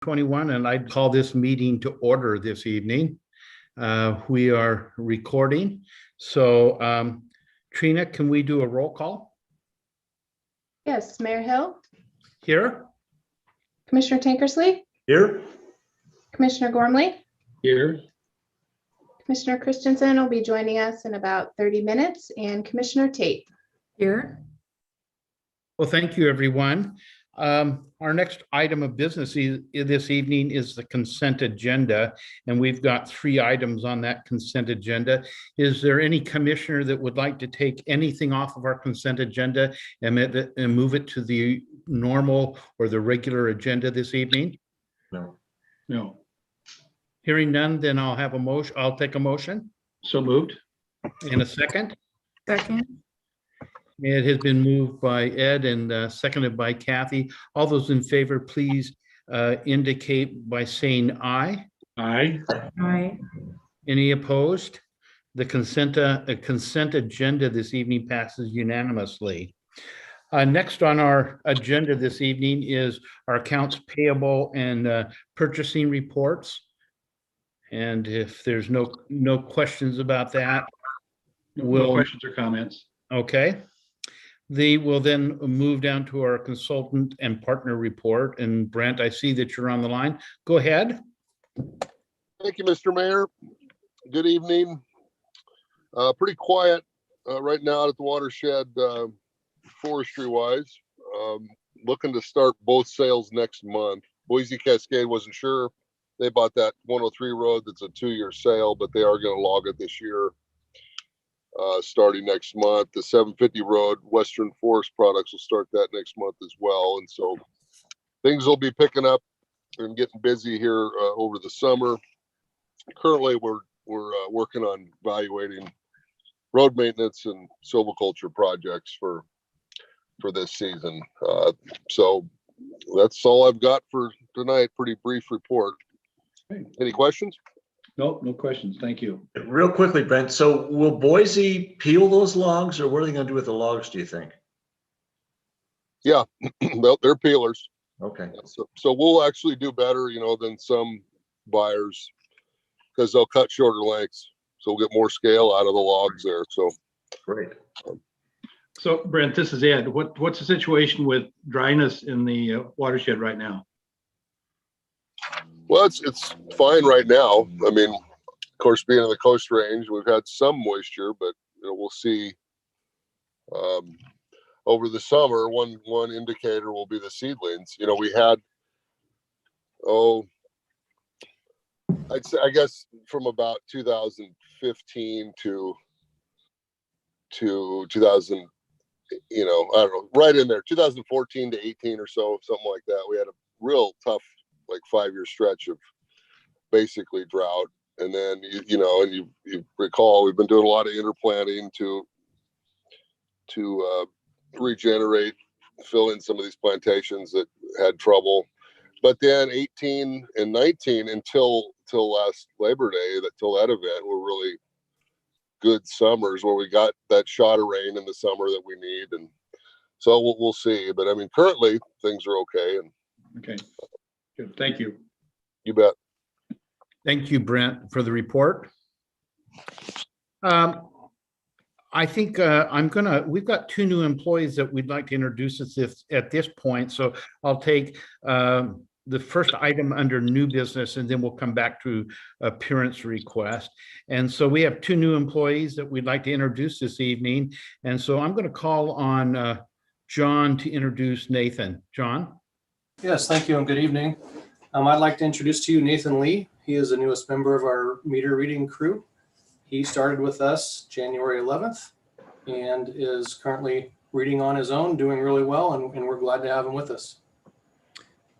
2021, and I'd call this meeting to order this evening. We are recording. So Trina, can we do a roll call? Yes, Mayor Hill. Here. Commissioner Tankersley. Here. Commissioner Gormley. Here. Commissioner Christensen will be joining us in about 30 minutes, and Commissioner Tate. Here. Well, thank you, everyone. Our next item of business this evening is the consent agenda, and we've got 3 items on that consent agenda. Is there any commissioner that would like to take anything off of our consent agenda and move it to the normal or the regular agenda this evening? No. Hearing none, then I'll have a motion. I'll take a motion. So moved. In a second. Second. It has been moved by Ed and seconded by Kathy. All those in favor, please indicate by saying aye. Aye. Aye. Any opposed? The consent agenda this evening passes unanimously. Next on our agenda this evening is our accounts payable and purchasing reports. And if there's no questions about that, No questions or comments. Okay. We'll then move down to our consultant and partner report. And Brent, I see that you're on the line. Go ahead. Thank you, Mr. Mayor. Good evening. Pretty quiet right now at the watershed, forestry wise. Looking to start both sales next month. Boise Cascade wasn't sure. They bought that 103 road that's a 2-year sale, but they are going to log it this year. Starting next month. The 750 road, Western Forest Products, will start that next month as well. And so things will be picking up and getting busy here over the summer. Currently, we're working on evaluating road maintenance and silviculture projects for this season. So that's all I've got for tonight. Pretty brief report. Any questions? No questions. Thank you. Real quickly, Brent. So will Boise peel those logs, or what are they going to do with the logs, do you think? Yeah, well, they're peelers. Okay. So we'll actually do better, than some buyers, because they'll cut shorter lengths. So we'll get more scale out of the logs there. So Great. So Brent, this is Ed. What's the situation with dryness in the watershed right now? Well, it's fine right now. I mean, of course, being in the Coast Range, we've had some moisture, but we'll see. Over the summer, one indicator will be the seedlings. We had, I guess from about 2015 to 2000, I don't know, right in there, 2014 to 18 or so, something like that. We had a real tough, 5-year stretch of basically drought. And then, you recall, we've been doing a lot of interplanting to regenerate, fill in some of these plantations that had trouble. But then 18 and 19 until last Labor Day, till that event, were really good summers where we got that shot of rain in the summer that we need. And so we'll see. But I mean, currently things are okay. And Okay. Good. Thank you. You bet. Thank you, Brent, for the report. I think we've got 2 new employees that we'd like to introduce at this point. So I'll take the first item under new business, and then we'll come back to appearance request. And so we have 2 new employees that we'd like to introduce this evening. And so I'm going to call on John to introduce Nathan. John? Yes, thank you and good evening. I'd like to introduce to you Nathan Lee. He is the newest member of our meter reading crew. He started with us January 11th and is currently reading on his own, doing really well, and we're glad to have him with us.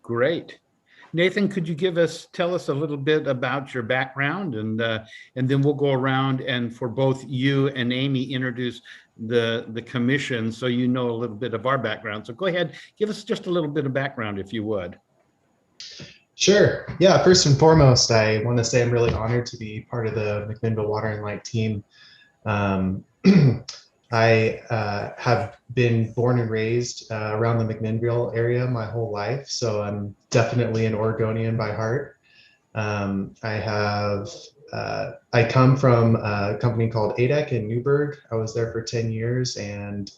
Great. Nathan, could you tell us a little bit about your background, and then we'll go around and for both you and Amy introduce the commission so you know a little bit of our background. So go ahead, give us just a little bit of background if you would. Sure. Yeah, first and foremost, I want to say I'm really honored to be part of the McMinnville Water and Light team. I have been born and raised around the McMinnville area my whole life, so I'm definitely an Oregonian by heart. I come from a company called ADEC in Newburgh. I was there for 10 years and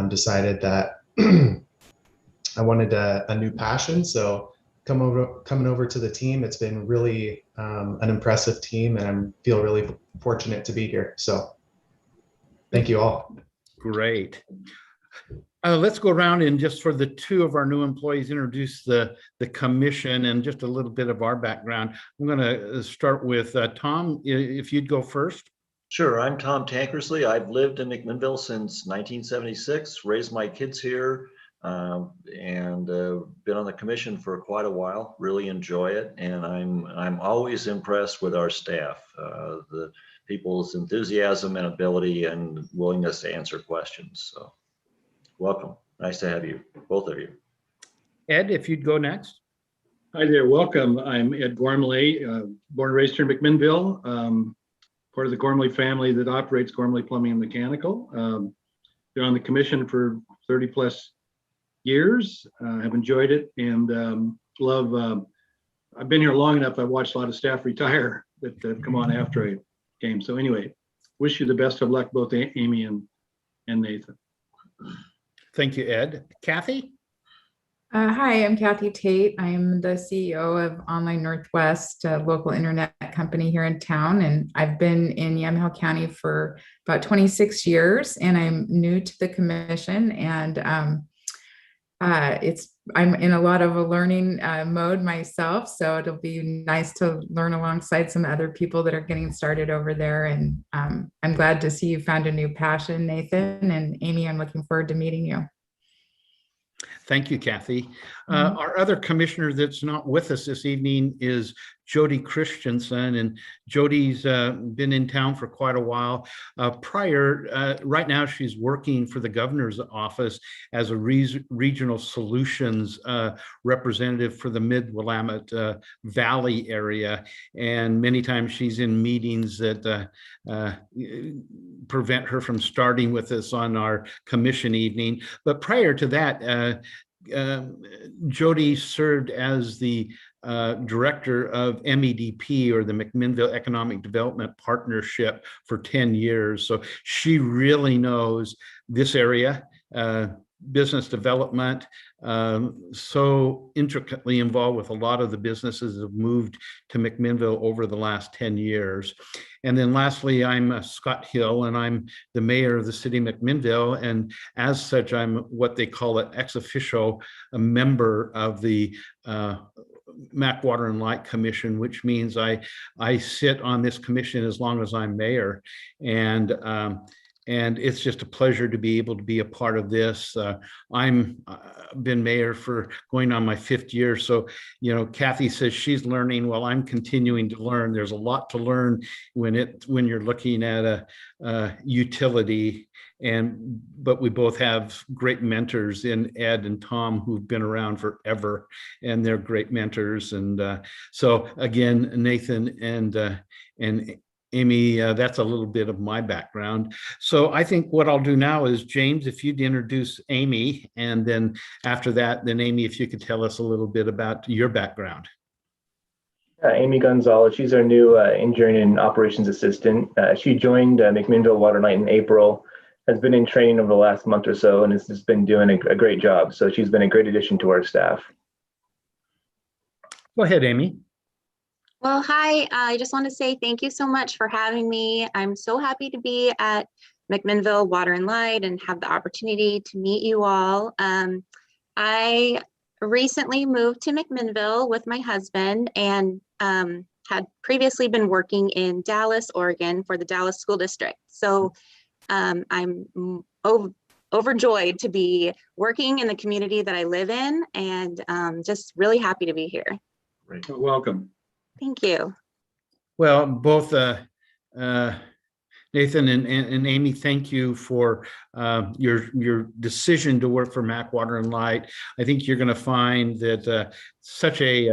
decided that I wanted a new passion. So coming over to the team, it's been really an impressive team, and I feel really fortunate to be here. So thank you all. Great. Let's go around and just for the two of our new employees, introduce the commission and just a little bit of our background. I'm going to start with Tom, if you'd go first. Sure, I'm Tom Tankersley. I've lived in McMinnville since 1976, raised my kids here, and been on the commission for quite a while. Really enjoy it, and I'm always impressed with our staff, the people's enthusiasm and ability and willingness to answer questions. So, welcome. Nice to have you, both of you. Ed, if you'd go next. Hi there, welcome. I'm Ed Gormley, born and raised here in McMinnville, part of the Gormley family that operates Gormley Plumbing and Mechanical. Been on the commission for 30 plus years, have enjoyed it, and love, I've been here long enough, I've watched a lot of staff retire that have come on after I came. So anyway, wish you the best of luck, both Amy and Nathan. Thank you, Ed. Kathy? Hi, I'm Kathy Tate. I'm the CEO of Online Northwest, a local internet company here in town. And I've been in Yamhill County for about 26 years, and I'm new to the commission. And I'm in a lot of a learning mode myself. So it'll be nice to learn alongside some other people that are getting started over there. And I'm glad to see you found a new passion, Nathan, and Amy. I'm looking forward to meeting you. Thank you, Kathy. Our other commissioner that's not with us this evening is Jody Christensen, and Jody's been in town for quite a while. Right now she's working for the governor's office as a regional solutions representative for the Mid-Willamette Valley area, and many times she's in meetings that prevent her from starting with us on our commission evening. But prior to that, Jody served as the director of MEDP, or the McMinnville Economic Development Partnership, for 10 years. So she really knows this area, business development, so intricately involved with a lot of the businesses that have moved to McMinnville over the last 10 years. And then lastly, I'm Scott Hill, and I'm the mayor of the city of McMinnville. And as such, I'm what they call an ex officio, a member of the Mac Water and Light Commission, which means I sit on this commission as long as I'm mayor. And it's just a pleasure to be able to be a part of this. I've been mayor for going on my 5th year. So, you know, Kathy says she's learning. Well, I'm continuing to learn. There's a lot to learn when you're looking at a utility. But we both have great mentors in Ed and Tom, who've been around forever, and they're great mentors. And so again, Nathan and Amy, that's a little bit of my background. So I think what I'll do now is, James, if you'd introduce Amy, and then after that, then Amy, if you could tell us a little bit about your background. Amy Gonzalez, she's our new engineering and operations assistant. She joined McMinnville Water Light in April, has been in training over the last month or so, and has just been doing a great job. So she's been a great addition to our staff. Go ahead, Amy. Well, hi, I just want to say thank you so much for having me. I'm so happy to be at McMinnville Water and Light and have the opportunity to meet you all. I recently moved to McMinnville with my husband, and had previously been working in Dallas, Oregon for the Dallas School District. So I'm overjoyed to be working in the community that I live in, and just really happy to be here. Great. Welcome. Thank you. Well, both Nathan and Amy, thank you for your decision to work for Mac Water and Light. I think you're going to find that such a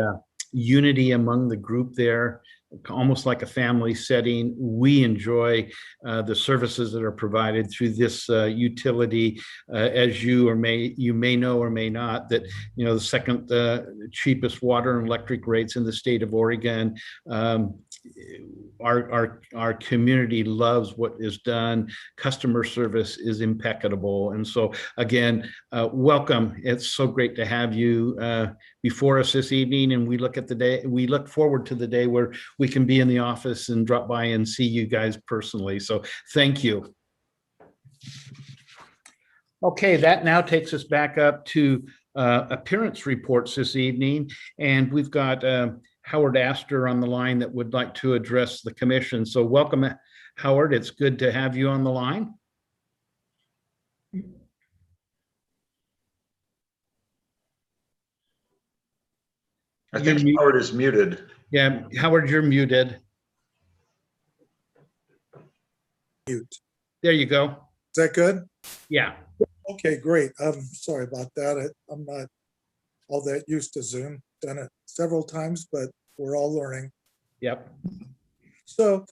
unity among the group there. almost like a family setting. We enjoy the services that are provided through this utility, as you may know or may not, that the second cheapest water and electric rates in the state of Oregon. Our community loves what is done. Customer service is impeccable, and so again, welcome. It's so great to have you before us this evening, and we look forward to the day where we can be in the office and drop by and see you guys personally. So thank you. Okay, that now takes us back up to appearance reports this evening, and we've got Howard Astor on the line that would like to address the commission. So welcome, Howard. It's good to have you on the line. I think Howard is muted. Yeah, Howard, you're muted. Mute. There you go. Is that good? Yeah. Okay, great. I'm sorry about that. I'm not all that used to Zoom. Done it several times, but we're all learning. Yep. So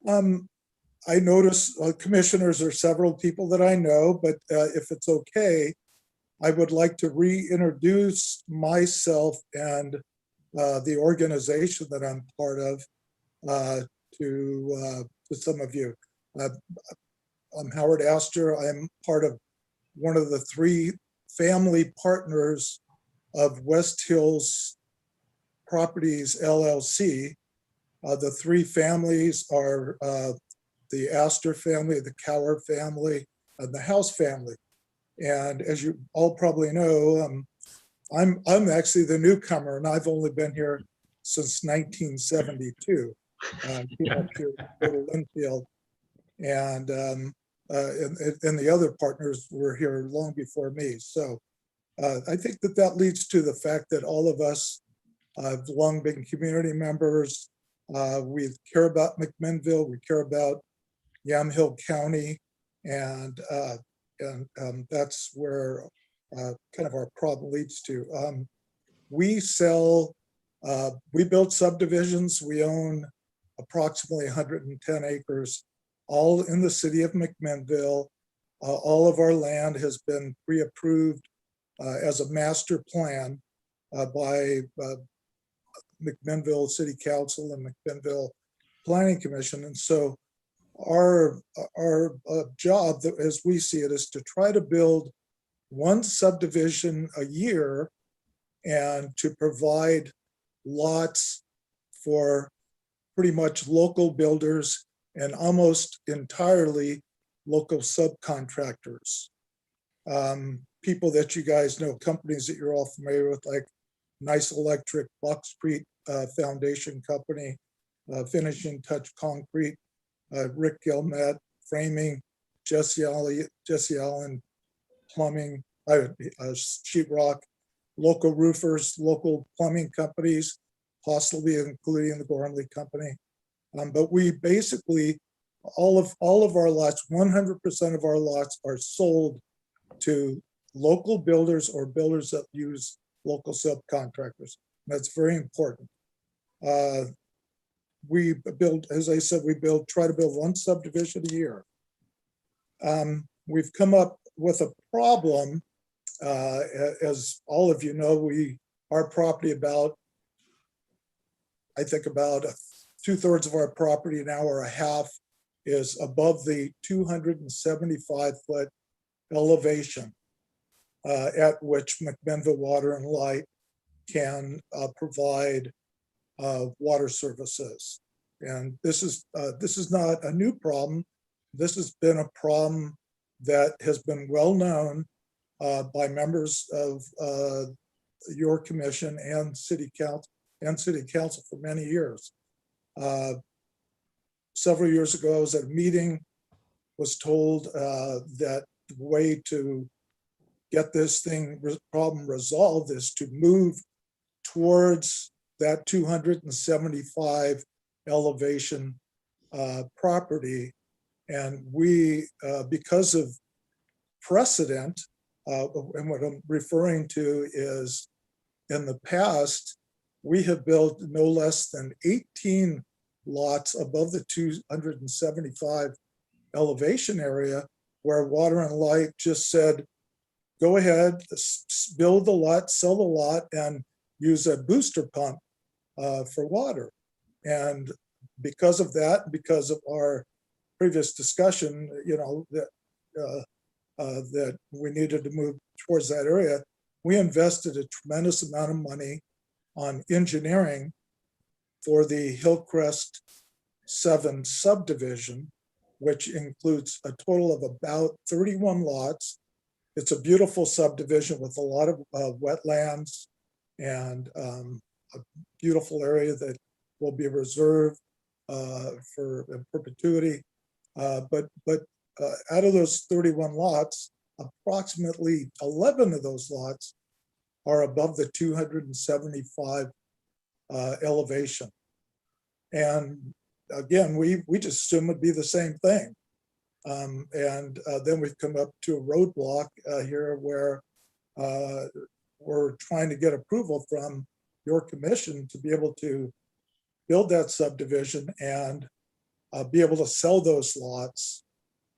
I notice commissioners are several people that I know, but if it's okay, I would like to reintroduce myself and the organization that I'm part of to some of you. I'm Howard Astor. I'm part of one of the 3 family partners of West Hills Properties LLC. The 3 families are the Astor family, the Cower family, and the House family. And as you all probably know, I'm actually the newcomer, and I've only been here since 1972. Came up here to go to Linfield, and the other partners were here long before me. So I think that leads to the fact that all of us have long been community members. We care about McMinnville. We care about Yamhill County, and that's where kind of our problem leads to. We build subdivisions. We own approximately 110 acres, all in the city of McMinnville. All of our land has been pre-approved as a master plan by McMinnville City Council and McMinnville Planning Commission. And so our job, as we see it, is to try to build one subdivision a year and to provide lots for pretty much local builders and almost entirely local subcontractors. People that you guys know, companies that you're all familiar with, like Nice Electric, Buck Street Foundation Company, Finishing Touch Concrete, Rick Gilmet, Framing, Jesse Allen Plumbing, Sheetrock, local roofers, local plumbing companies, possibly including the Gormley Company. But we basically, all of our lots, 100% of our lots are sold to local builders or builders that use local subcontractors. That's very important. We build, as I said, try to build one subdivision a year. We've come up with a problem. As all of you know, our property I think about 2/3 of our property now, or a half, is above the 275-foot elevation at which McMinnville Water and Light can provide water services. And this is not a new problem. This has been a problem that has been well known by members of your commission and city council for many years. Several years ago, I was at a meeting, was told that the way to get this problem resolved is to move towards that 275 elevation property. And we, because of precedent, and what I'm referring to is in the past, we have built no less than 18 lots above the 275 elevation area where Water and Light just said, go ahead, build the lot, sell the lot, and use a booster pump for water. And because of that, because of our previous discussion, that we needed to move towards that area, we invested a tremendous amount of money on engineering for the Hillcrest 7 subdivision, which includes a total of about 31 lots. It's a beautiful subdivision with a lot of wetlands and a beautiful area that will be reserved for in perpetuity. But out of those 31 lots, approximately 11 of those lots are above the 275 elevation. And again, we just assume it'd be the same thing. Then we've come up to a roadblock here where we're trying to get approval from your commission to be able to build that subdivision and be able to sell those lots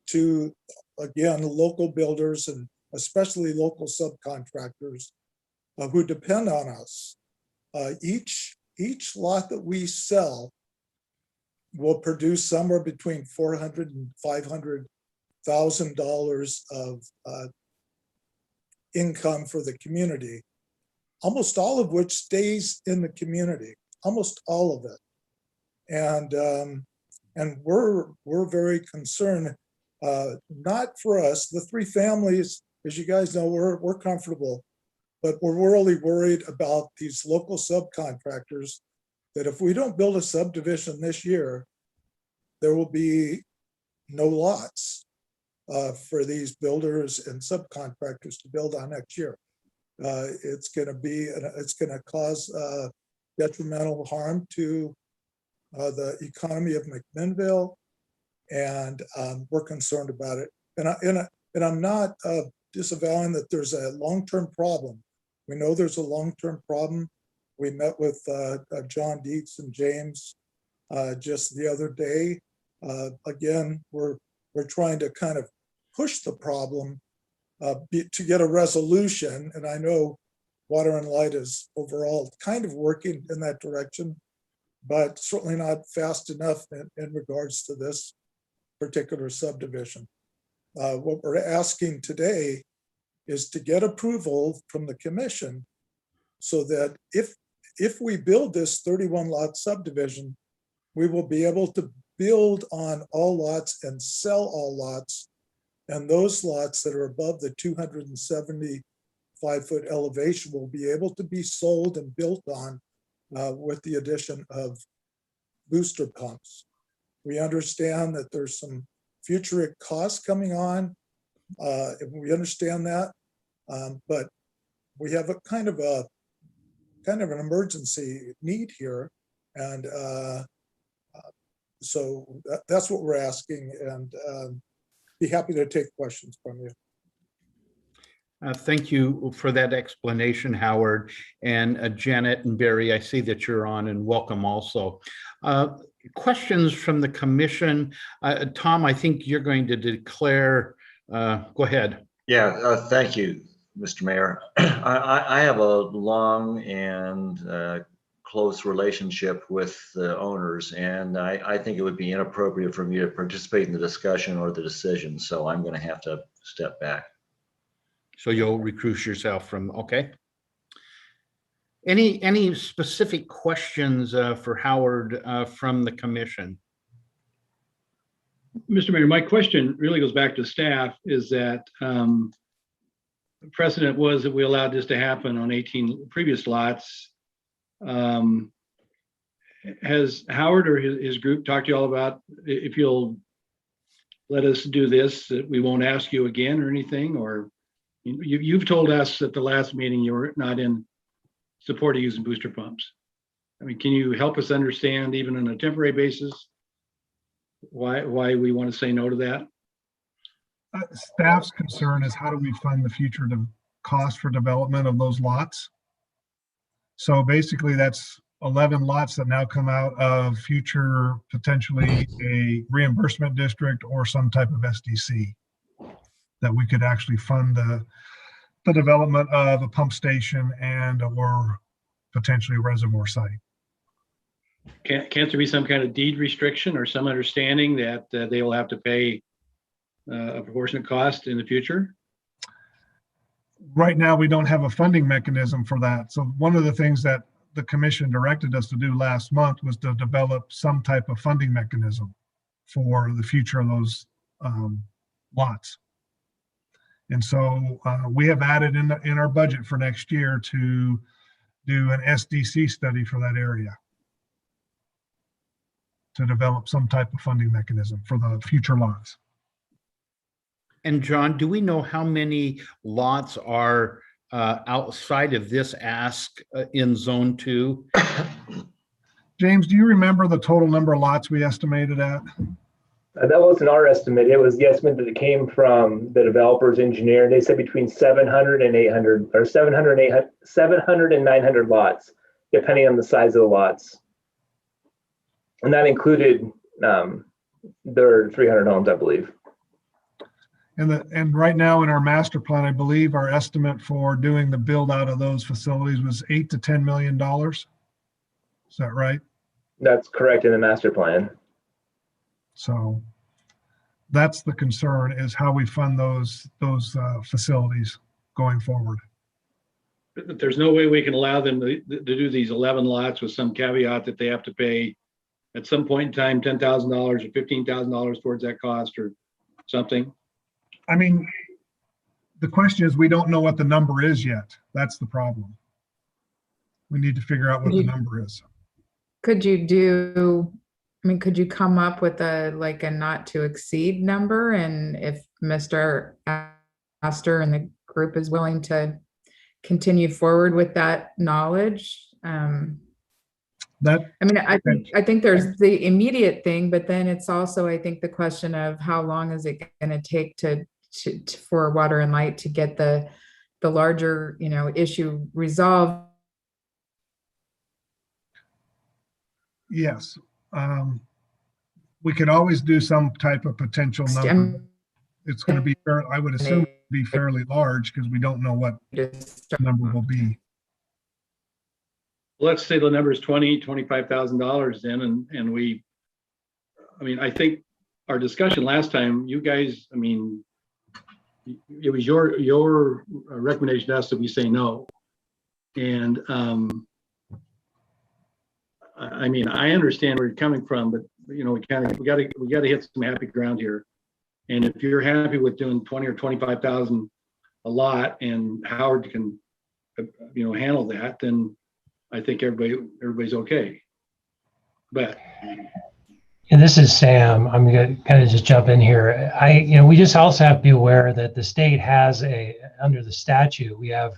to, again, local builders and especially local subcontractors who depend on us. Each lot that we sell will produce somewhere between $400,000 and $500,000 of income for the community, almost all of which stays in the community, almost all of it. And we're very concerned, not for us, the 3 families, as you guys know, we're comfortable, but we're really worried about these local subcontractors that if we don't build a subdivision this year, there will be no lots for these builders and subcontractors to build on next year. It's going to cause detrimental harm to the economy of McMinnville, and we're concerned about it. And I'm not disavowing that there's a long-term problem. We know there's a long-term problem. We met with John Dietz and James just the other day. Again, we're trying to kind of push the problem to get a resolution. And I know Water and Light is overall kind of working in that direction, but certainly not fast enough in regards to this particular subdivision. What we're asking today is to get approval from the commission so that if we build this 31 lot subdivision, we will be able to build on all lots and sell all lots. And those lots that are above the 275 foot elevation will be able to be sold and built on with the addition of booster pumps. We understand that there's some future costs coming on. We understand that, but we have a kind of an emergency need here, and so that's what we're asking, and be happy to take questions from you. Thank you for that explanation, Howard. And Janet and Barry, I see that you're on, and welcome also. Questions from the commission. Tom, I think you're going to declare, go ahead. Yeah, thank you, Mr. Mayor. I have a long and close relationship with the owners, and I think it would be inappropriate for me to participate in the discussion or the decision, so I'm going to have to step back. So you'll recuse yourself from, okay. Any specific questions for Howard from the commission? Mr. Mayor, my question really goes back to staff, is that precedent was that we allowed this to happen on 18 previous lots. Has Howard or his group talked to you all about if you'll let us do this, that we won't ask you again or anything? Or you've told us at the last meeting you were not in support of using booster pumps. I mean, can you help us understand, even on a temporary basis, why we want to say no to that? Staff's concern is how do we fund the future cost for development of those lots? So basically that's 11 lots that now come out of future, potentially a reimbursement district or some type of SDC that we could actually fund the development of a pump station and or potentially a reservoir site. Can't there be some kind of deed restriction or some understanding that they will have to pay a proportionate cost in the future? Right now, we don't have a funding mechanism for that. So one of the things that the commission directed us to do last month was to develop some type of funding mechanism for the future of those lots. And so we have added in our budget for next year to do an SDC study for that area, to develop some type of funding mechanism for the future lots. And John, do we know how many lots are outside of this ask in zone 2? James, do you remember the total number of lots we estimated at? That wasn't our estimate. It was the estimate that came from the developer's engineer. They said between 700 and 800, or 700 and 900 lots, depending on the size of the lots. And that included their 300 homes, I believe. And right now in our master plan, I believe our estimate for doing the build out of those facilities was $8 to $10 million. Is that right? That's correct in the master plan. So that's the concern, is how we fund those facilities going forward. But there's no way we can allow them to do these 11 lots with some caveat that they have to pay at some point in time $10,000 or $15,000 towards that cost or something. I mean, the question is, we don't know what the number is yet. That's the problem. We need to figure out what the number is. Could you could you come up with a not to exceed number? And if Mr. Astor and the group is willing to continue forward with that knowledge, I think there's the immediate thing, but then it's also, I think, the question of how long is it going to take for Water and Light to get the larger, issue resolved. Yes. We could always do some type of potential number. It's going to be, I would assume, be fairly large because we don't know what the number will be. Let's say the number is $25,000 then, and we, I think our discussion last time, you guys, it was your recommendation to us that we say no. And I understand where you're coming from, but we got to hit some happy ground here. And if you're happy with doing 20 or 25,000 a lot, and Howard can, handle that, then I think everybody's okay. But and this is Sam. I'm going to kind of just jump in here. We just also have to be aware that the state has under the statute, we have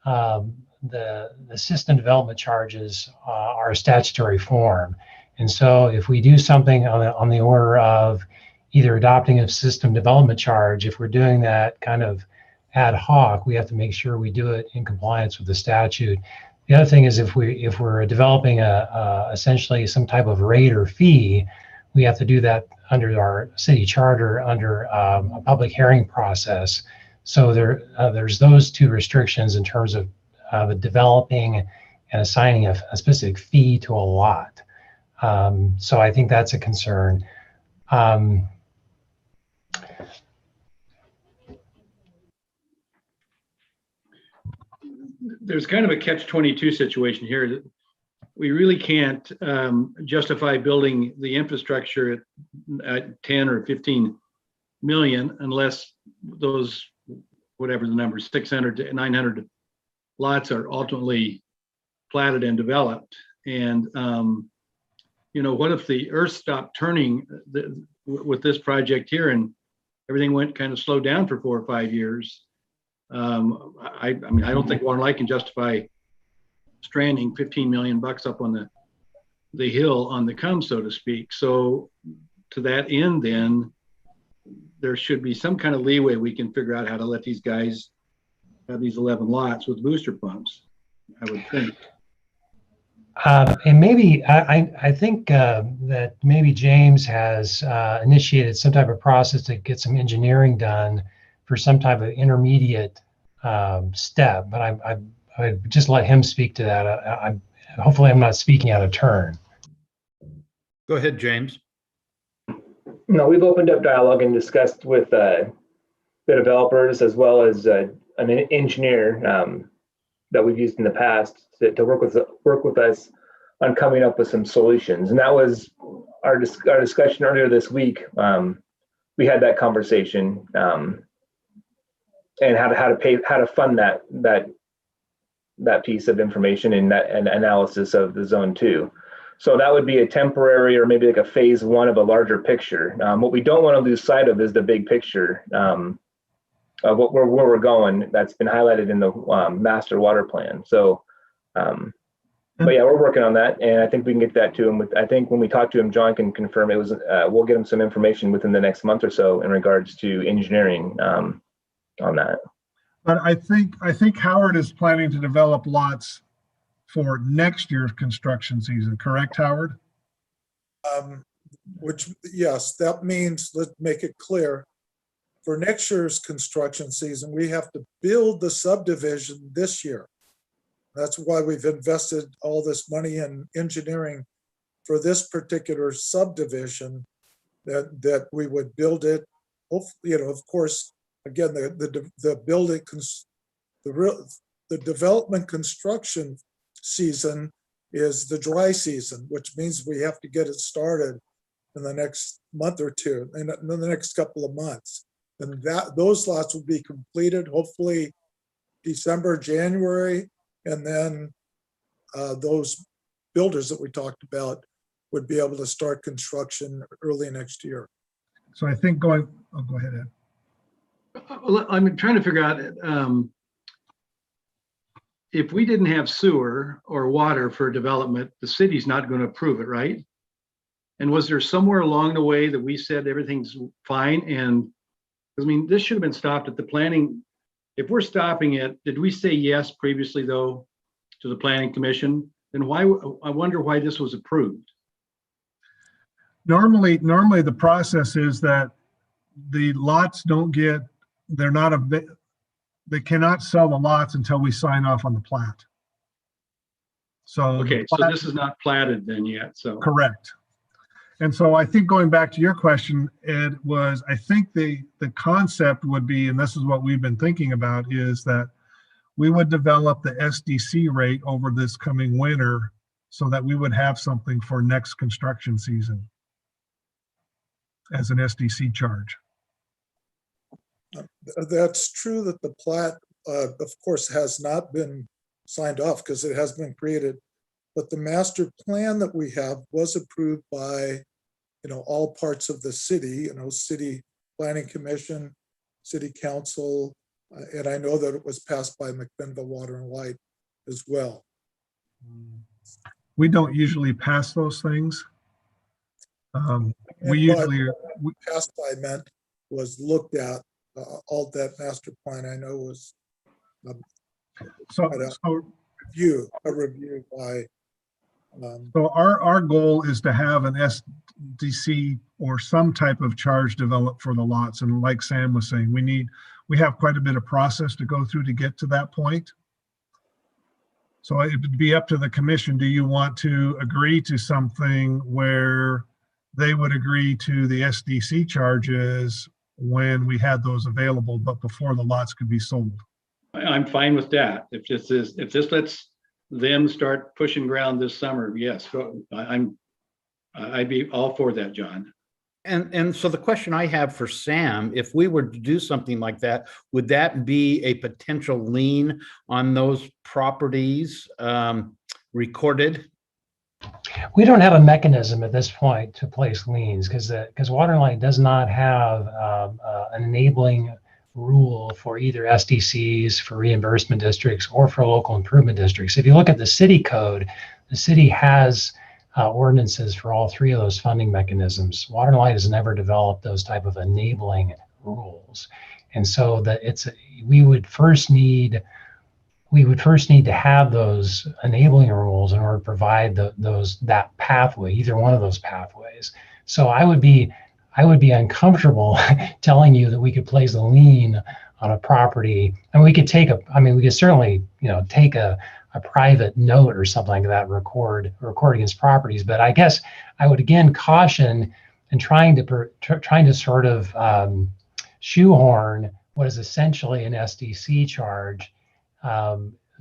the system development charges are a statutory form. And so if we do something on the order of either adopting a system development charge, if we're doing that kind of ad hoc, we have to make sure we do it in compliance with the statute. The other thing is if we're developing essentially some type of rate or fee, we have to do that under our city charter under a public hearing process. So there's those two restrictions in terms of developing and assigning a specific fee to a lot. So I think that's a concern. There's kind of a catch-22 situation here. We really can't justify building the infrastructure at 10 or 15 million unless those, whatever the number, 600 to 900 lots are ultimately platted and developed. And what if the earth stopped turning with this project here and everything went kind of slowed down for 4 or 5 years? I don't think Water and Light can justify stranding $15 million up on the hill on the come, so to speak. So to that end, then there should be some kind of leeway we can figure out how to let these guys have these 11 lots with booster pumps, I would think. And maybe I think that maybe James has initiated some type of process to get some engineering done for some type of intermediate step. But I just let him speak to that. Hopefully I'm not speaking out of turn. Go ahead, James. No, we've opened up dialogue and discussed with the developers as well as an engineer that we've used in the past to work with us on coming up with some solutions. And that was our discussion earlier this week. We had that conversation and how to fund that piece of information and that and analysis of the zone 2. So that would be a temporary or maybe like a phase 1 of a larger picture. What we don't want to lose sight of is the big picture of where we're going. That's been highlighted in the master water plan. So, but yeah, we're working on that, and I think we can get that to him. I think when we talk to him, John can confirm it was. We'll get him some information within the next month or so in regards to engineering on that. But I think Howard is planning to develop lots for next year's construction season, correct, Howard? Which, yes, that means, let's make it clear, for next year's construction season, we have to build the subdivision this year. That's why we've invested all this money in engineering for this particular subdivision, that we would build it. Hopefully, of course, again, the development construction season is the dry season, which means we have to get it started in the next month or two, in the next couple of months. And those lots will be completed hopefully December, January, and then those builders that we talked about would be able to start construction early next year. So I think go ahead, Ed. Well, I'm trying to figure out if we didn't have sewer or water for development, the city's not going to approve it, right? And was there somewhere along the way that we said everything's fine? And I mean, this should have been stopped at the planning. If we're stopping it, did we say yes previously though to the planning commission? Then why? I wonder why this was approved. Normally the process is that the lots they cannot sell the lots until we sign off on the plat. So okay, so this is not platted then yet. So correct. And so I think going back to your question, Ed, was I think the concept would be, and this is what we've been thinking about, is that we would develop the SDC rate over this coming winter so that we would have something for next construction season as an SDC charge. That's true that the plat, of course, has not been signed off because it has been created, but the master plan that we have was approved by, all parts of the city, city planning commission, city council, and I know that it was passed by McMinnville Water and Light as well. We don't usually pass those things. We usually passed by meant was looked at. All that master plan I know was a review by. So our goal is to have an SDC or some type of charge developed for the lots. And like Sam was saying, we have quite a bit of process to go through to get to that point. So it would be up to the commission. Do you want to agree to something where they would agree to the SDC charges when we had those available, but before the lots could be sold? I'm fine with that. If this lets them start pushing ground this summer, yes, I'd be all for that, John. And so the question I have for Sam, if we were to do something like that, would that be a potential lien on those properties recorded? We don't have a mechanism at this point to place liens because Water and Light does not have an enabling rule for either SDCs, for reimbursement districts, or for local improvement districts. If you look at the city code, the city has ordinances for all three of those funding mechanisms. Water and Light has never developed those type of enabling rules. And so we would first need we would first need to have those enabling rules in order to provide that pathway, either one of those pathways. So I would be uncomfortable telling you that we could place a lien on a property, and we could certainly, take a private note or something like that, record against properties. But I guess I would again caution in trying to sort of shoehorn what is essentially an SDC charge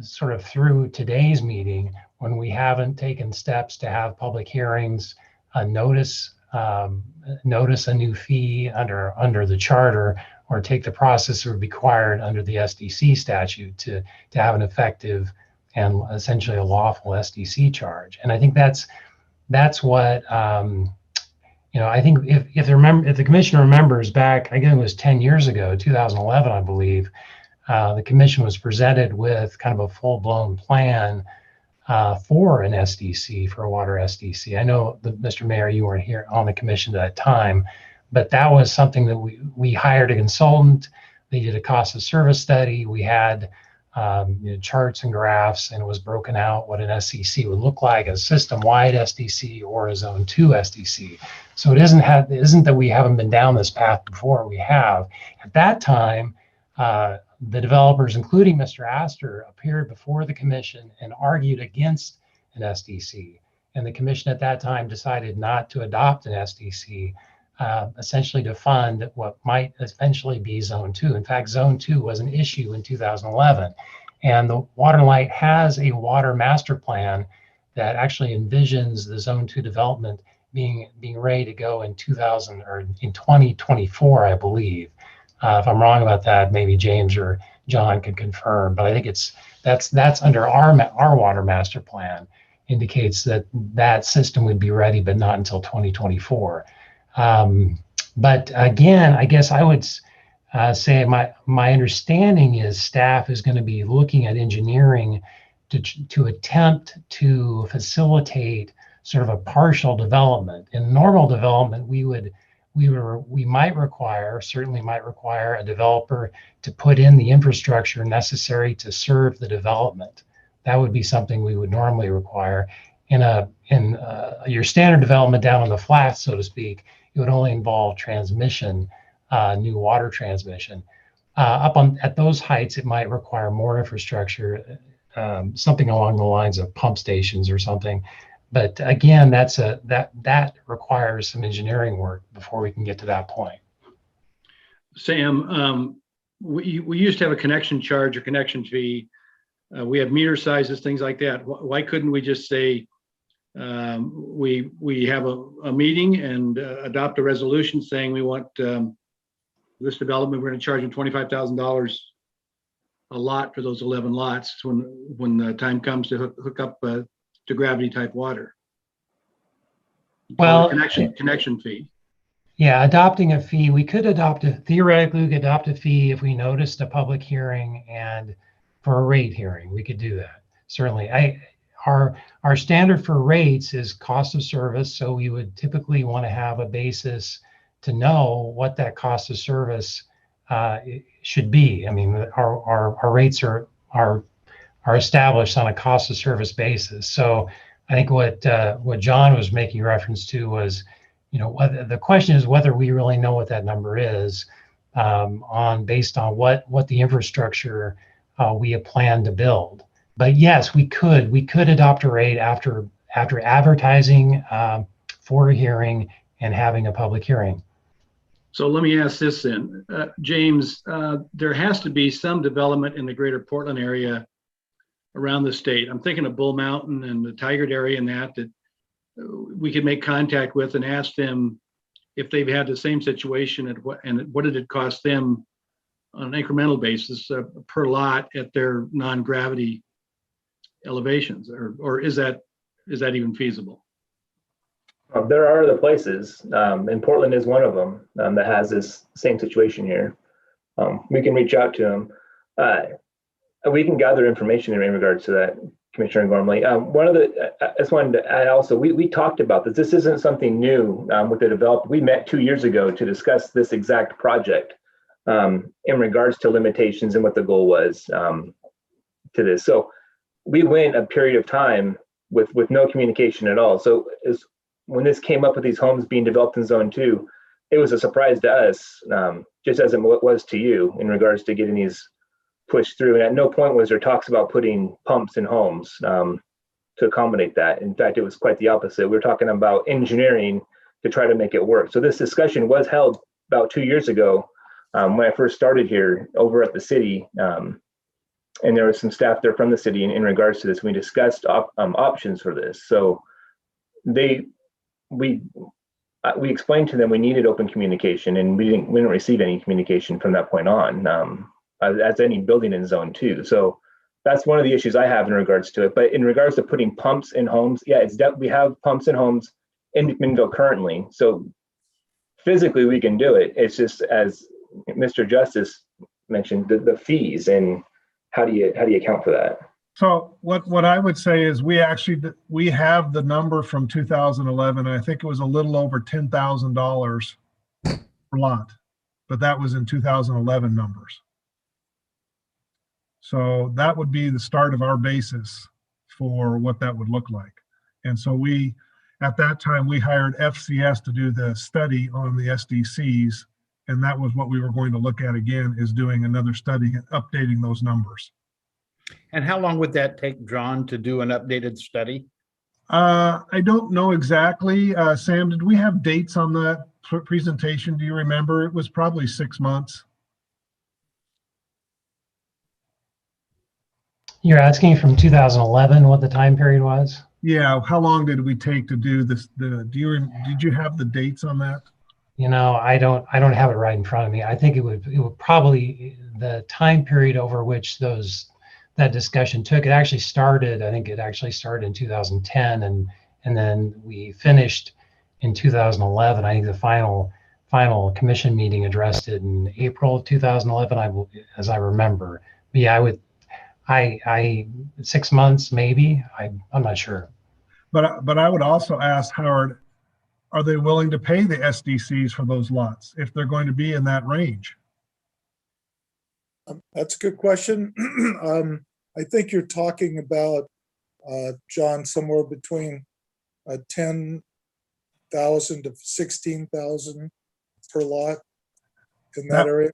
sort of through today's meeting, when we haven't taken steps to have public hearings, notice a new fee under the charter, or take the process required under the SDC statute to have an effective and essentially a lawful SDC charge. And I think that's what I think if the commission remembers back, again, it was 10 years ago, 2011, I believe, the commission was presented with kind of a full-blown plan for an SDC, for a water SDC. I know that, Mr. Mayor, you weren't here on the commission at that time, but that was something that we hired a consultant. They did a cost of service study. We had charts and graphs, and it was broken out what an SDC would look like, a system-wide SDC or a Zone 2 SDC. So it isn't that we haven't been down this path before. We have. At that time, the developers, including Mr. Astor, appeared before the commission and argued against an SDC. And the commission at that time decided not to adopt an SDC, essentially to fund what might eventually be Zone 2. In fact, Zone 2 was an issue in 2011. And the Water and Light has a water master plan that actually envisions the Zone 2 development being ready to go in 2024, I believe. If I'm wrong about that, maybe James or John could confirm. But I think that's under our water master plan, indicates that system would be ready, but not until 2024. But again, I guess I would say my understanding is staff is going to be looking at engineering to attempt to facilitate sort of a partial development. In normal development, we might require a developer to put in the infrastructure necessary to serve the development. That would be something we would normally require. In your standard development down on the flats, so to speak, it would only involve transmission, new water transmission. At those heights, it might require more infrastructure, something along the lines of pump stations or something. But again, that requires some engineering work before we can get to that point. Sam, we used to have a connection charge or connection fee. We have meter sizes, things like that. Why couldn't we just say we have a meeting and adopt a resolution saying we want this development, we're going to charge them $25,000 a lot for those 11 lots when the time comes to hook up to gravity type water? Well, connection fee. Yeah, adopting a fee, theoretically we could adopt a fee if we noticed a public hearing and for a rate hearing, we could do that. Certainly. Our standard for rates is cost of service, so we would typically want to have a basis to know what that cost of service should be. I mean, our rates are established on a cost of service basis. So I think what John was making reference to was, the question is whether we really know what that number is based on what the infrastructure we have planned to build. But yes, we could adopt a rate after advertising for a hearing and having a public hearing. So let me ask this then, James, there has to be some development in the greater Portland area around the state. I'm thinking of Bull Mountain and the Tigard area and that we could make contact with and ask them if they've had the same situation and what did it cost them on an incremental basis per lot at their non-gravity elevations, or is that even feasible? There are other places, and Portland is one of them that has this same situation here. We can reach out to them. We can gather information in regards to that, Commissioner Gormley. I just wanted to add also, we talked about this. This isn't something new with the developer. We met 2 years ago to discuss this exact project in regards to limitations and what the goal was to this. So we went a period of time with no communication at all. So when this came up with these homes being developed in zone 2, it was a surprise to us, just as it was to you in regards to getting these pushed through. And at no point was there talks about putting pumps in homes to accommodate that. In fact, it was quite the opposite. We were talking about engineering to try to make it work. So this discussion was held about 2 years ago when I first started here over at the city. And there was some staff there from the city in regards to this. We discussed options for this. So we explained to them we needed open communication, and we didn't receive any communication from that point on, as any building in zone 2. So that's one of the issues I have in regards to it. But in regards to putting pumps in homes, yeah, we have pumps in homes in McMinnville currently. So physically we can do it. It's just, as Mr. Justice mentioned, the fees, and how do you account for that? So what I would say is we have the number from 2011. I think it was a little over $10,000 per lot, but that was in 2011 numbers. So that would be the start of our basis for what that would look like. And so at that time, we hired FCS to do the study on the SDCs. And that was what we were going to look at again, is doing another study and updating those numbers. And how long would that take, John, to do an updated study? I don't know exactly. Sam, did we have dates on that presentation? Do you remember? It was probably 6 months. You're asking from 2011 what the time period was? Yeah. How long did we take to do this? Did you have the dates on that? You know, I don't have it right in front of me. I think it would probably, the time period over which that discussion took, I think it actually started in 2010, and then we finished in 2011. I think the final commission meeting addressed it in April of 2011, as I remember. But yeah, I 6 months maybe. I'm not sure. But I would also ask Howard, are they willing to pay the SDCs for those lots if they're going to be in that range? That's a good question. I think you're talking about, John, somewhere between 10,000 to 16,000 per lot in that area.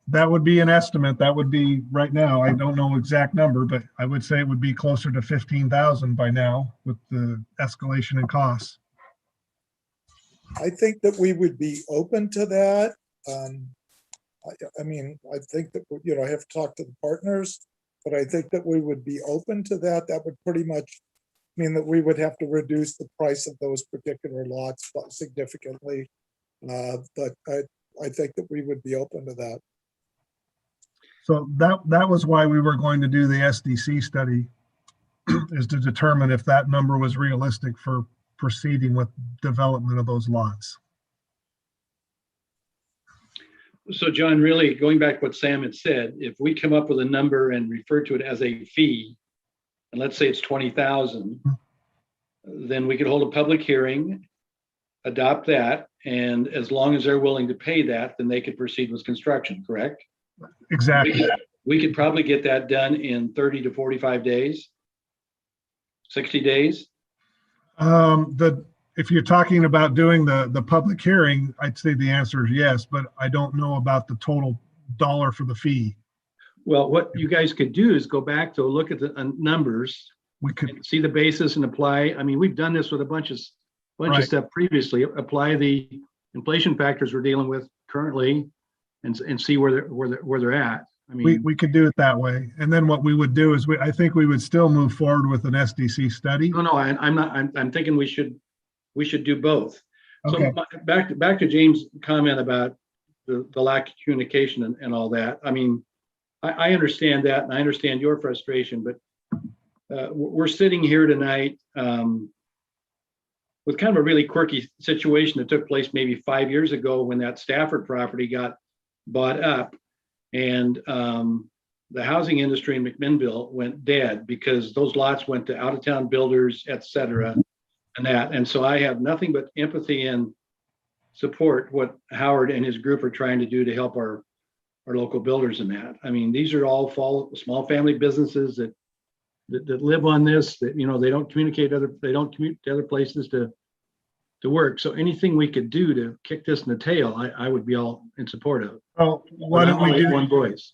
That would be an estimate. That would be right now. I don't know exact number, but I would say it would be closer to 15,000 by now with the escalation in costs. I think that we would be open to that. I mean, I think that, I have to talk to the partners, but I think that we would be open to that. That would pretty much mean that we would have to reduce the price of those particular lots significantly. But I think that we would be open to that. So that was why we were going to do the SDC study, is to determine if that number was realistic for proceeding with development of those lots. So John, really going back to what Sam had said, if we come up with a number and refer to it as a fee, and let's say it's 20,000, then we could hold a public hearing, adopt that, and as long as they're willing to pay that, then they could proceed with construction, correct? Exactly. We could probably get that done in 30 to 45 days, 60 days. If you're talking about doing the public hearing, I'd say the answer is yes, but I don't know about the total dollar for the fee. Well, what you guys could do is go back to look at the numbers. We could see the basis and apply. I mean, we've done this with a bunch of stuff previously. Apply the inflation factors we're dealing with currently, and see where they're at. I mean, we could do it that way, and then what we would do is I think we would still move forward with an SDC study. No, I'm not. I'm thinking we should do both. Okay. So back to James' comment about the lack of communication and all that. I mean, I understand that, and I understand your frustration, but we're sitting here tonight with kind of a really quirky situation that took place maybe 5 years ago when that Stafford property got bought up, and the housing industry in McMinnville went dead because those lots went to out-of-town builders, et cetera, and so I have nothing but empathy and support what Howard and his group are trying to do to help our local builders in that. I mean, these are all small family businesses that that live on this, that, they don't communicate they don't commute to other places to work. So anything we could do to kick this in the tail, I would be all in support of. Oh, why don't we Only do one voice?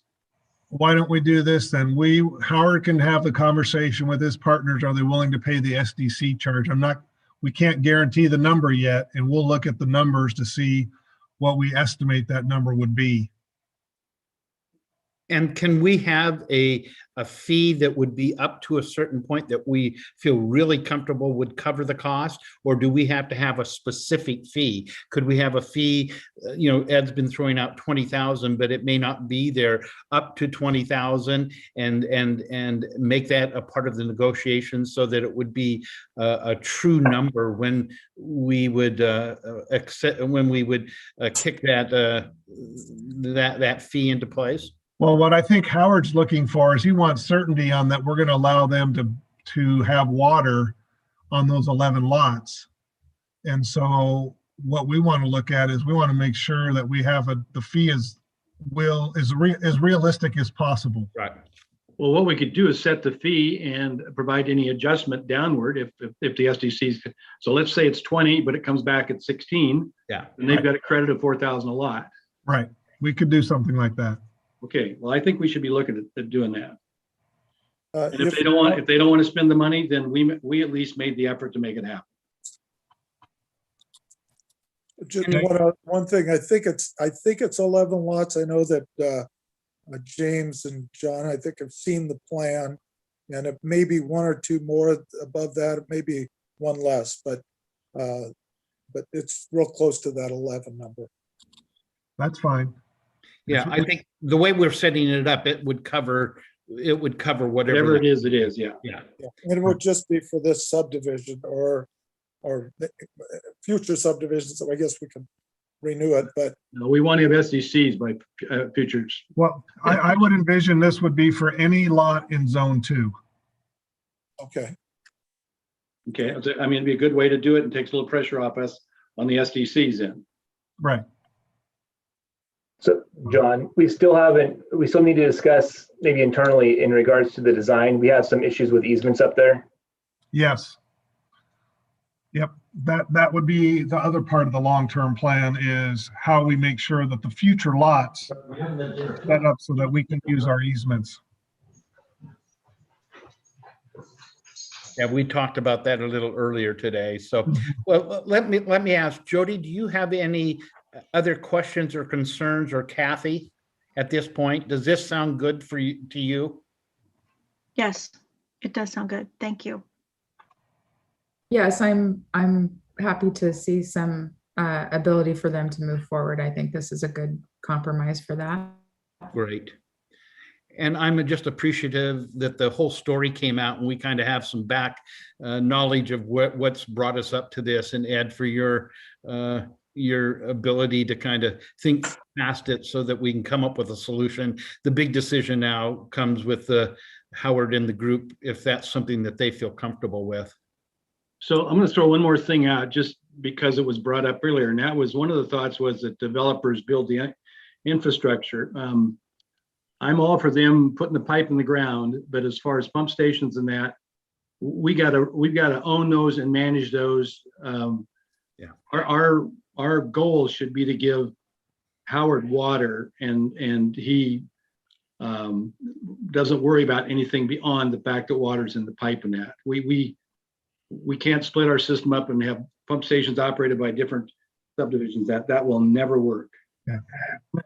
Why don't we do this then? Howard can have the conversation with his partners. Are they willing to pay the SDC charge? We can't guarantee the number yet, and we'll look at the numbers to see what we estimate that number would be. And can we have a fee that would be up to a certain point that we feel really comfortable would cover the cost? Or do we have to have a specific fee? Could we have a fee, Ed's been throwing out 20,000, but it may not be there, up to 20,000, and make that a part of the negotiations so that it would be a true number when we would kick that fee into place? Well, what I think Howard's looking for is he wants certainty on that we're going to allow them to have water on those 11 lots. And so what we want to look at is we want to make sure that we have the fee as realistic as possible. Right. Well, what we could do is set the fee and provide any adjustment downward if the SDCs. So let's say it's 20, but it comes back at 16. Yeah. And they've got a credit of 4,000 a lot. Right. We could do something like that. Okay, well, I think we should be looking at doing that. And if If they don't want to spend the money, then we at least made the effort to make it happen. Just one thing, I think it's 11 lots. I know that James and John, I think, have seen the plan, and it may be one or two more above that, it may be one less, but it's real close to that 11 number. That's fine. Yeah, I think the way we're setting it up, it would cover whatever it is, yeah. Yeah. And it would just be for this subdivision or future subdivisions, so I guess we can renew it, but. No, we want to have SDCs by futures. Well, I would envision this would be for any lot in zone 2. Okay. Okay, I mean, it'd be a good way to do it and takes a little pressure off us on the SDCs then. Right. So, John, we still need to discuss maybe internally in regards to the design. We have some issues with easements up there. Yes. Yep. That would be the other part of the long-term plan, is how we make sure that the future lots are set up so that we can use our easements. Yeah, we talked about that a little earlier today. So, well, let me ask Jody, do you have any other questions or concerns, or Kathy at this point? Does this sound good to you? Yes, it does sound good. Thank you. Yes, I'm happy to see some ability for them to move forward. I think this is a good compromise for that. Great. And I'm just appreciative that the whole story came out and we kind of have some back knowledge of what's brought us up to this, and Ed, for your ability to kind of think past it so that we can come up with a solution. The big decision now comes with Howard and the group, if that's something that they feel comfortable with. So I'm going to throw one more thing out just because it was brought up earlier. And that was one of the thoughts, was that developers build the infrastructure. I'm all for them putting the pipe in the ground, but as far as pump stations and that, we've got to own those and manage those. Our goal should be to give Howard water, and he doesn't worry about anything beyond the fact that water's in the pipe and that. We can't split our system up and have pump stations operated by different subdivisions. That will never work. Yeah.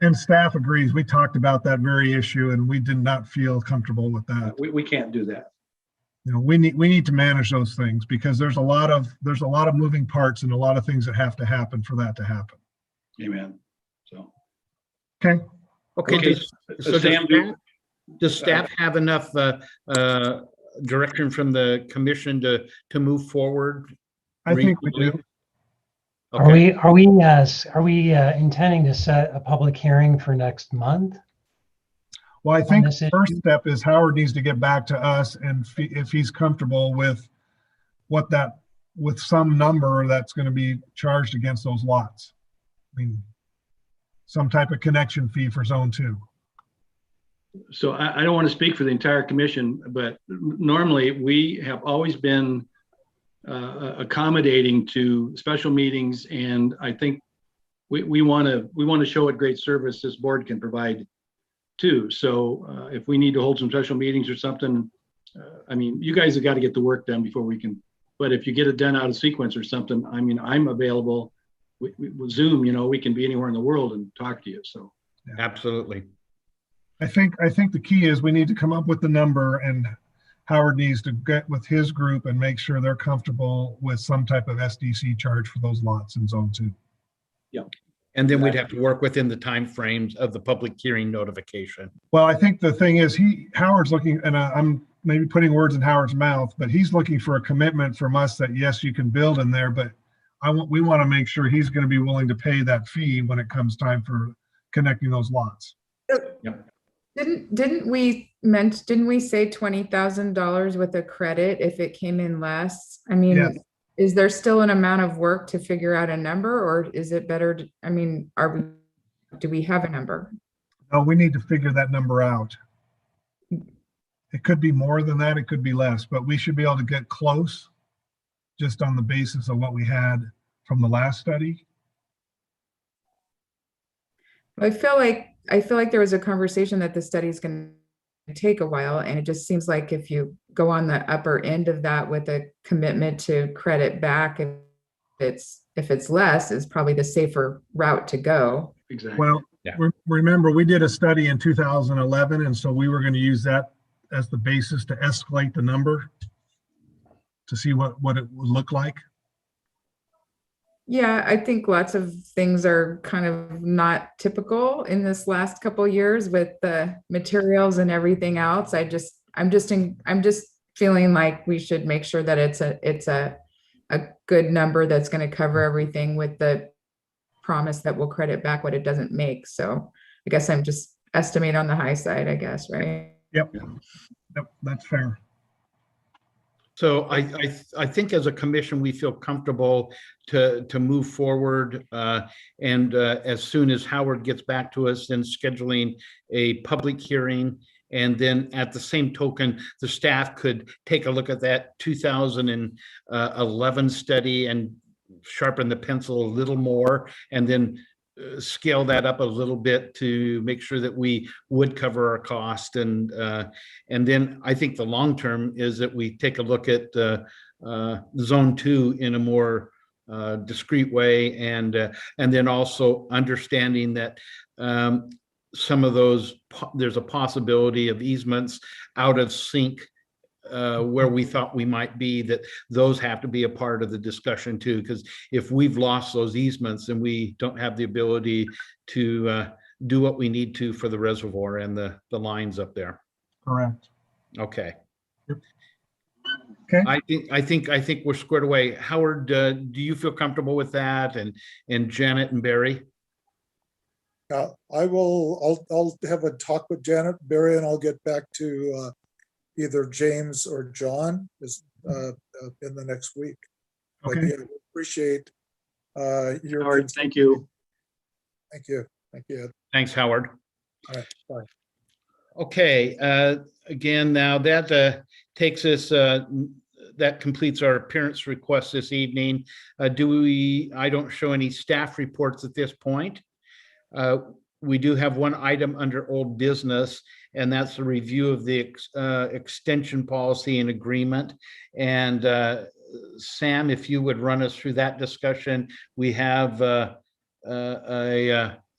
And staff agrees. We talked about that very issue, and we did not feel comfortable with that. We can't do that. We need to manage those things, because there's a lot of moving parts and a lot of things that have to happen for that to happen. Amen. So. Okay. Okay. So does staff have enough direction from the commission to move forward? I think we do. Okay. Are we intending to set a public hearing for next month? Well, I think the first step is Howard needs to get back to us, and if he's comfortable with with some number that's going to be charged against those lots. I mean, some type of connection fee for zone 2. So I don't want to speak for the entire commission, but normally we have always been accommodating to special meetings, and I think we want to show what great service this board can provide too. So if we need to hold some special meetings or something, I mean, you guys have got to get the work done before we can. But if you get it done out of sequence or something, I mean, I'm available. With Zoom, you know, we can be anywhere in the world and talk to you. So Absolutely. I think the key is we need to come up with the number, and Howard needs to get with his group and make sure they're comfortable with some type of SDC charge for those lots in zone 2. Yeah. And then we'd have to work within the timeframes of the public hearing notification. Well, I think the thing is Howard's looking, and I'm maybe putting words in Howard's mouth, but he's looking for a commitment from us that yes, you can build in there, but we want to make sure he's going to be willing to pay that fee when it comes time for connecting those lots. Yep. Didn't we say $20,000 with a credit if it came in less? I mean, Yes. Is there still an amount of work to figure out a number, or is it better to, I mean, do we have a number? No, we need to figure that number out. It could be more than that, it could be less, but we should be able to get close just on the basis of what we had from the last study. I feel like there was a conversation that the study is going to take a while, and it just seems like if you go on the upper end of that with a commitment to credit back, if it's less, is probably the safer route to go. Exactly. Well, Yeah. Remember we did a study in 2011, and so we were going to use that as the basis to escalate the number to see what it would look like. Yeah, I think lots of things are kind of not typical in this last couple of years with the materials and everything else. I'm just feeling like we should make sure that it's a good number that's going to cover everything, with the promise that we'll credit back what it doesn't make. So I guess I'm just estimating on the high side, I guess, right? Yep, that's fair. So I think as a commission, we feel comfortable to move forward. And as soon as Howard gets back to us, then scheduling a public hearing. And then at the same token, the staff could take a look at that 2011 study and sharpen the pencil a little more, and then scale that up a little bit to make sure that we would cover our cost. And then I think the long term is that we take a look at zone 2 in a more discrete way, and then also understanding that some of those, there's a possibility of easements out of sync where we thought we might be, that those have to be a part of the discussion too, because if we've lost those easements, then we don't have the ability to do what we need to for the reservoir and the lines up there. Correct. Okay. Yep. Okay. I think we're squared away. Howard, do you feel comfortable with that? And Janet and Barry? I'll have a talk with Janet, Barry, and I'll get back to either James or John in the next week. Okay. But yeah, appreciate your. Howard, thank you. Thank you. Thank you, Ed. Thanks, Howard. All right, bye. Okay, again, now that takes us, that completes our appearance request this evening. I don't show any staff reports at this point. We do have one item under old business, and that's a review of the extension policy and agreement. And Sam, if you would run us through that discussion. We have a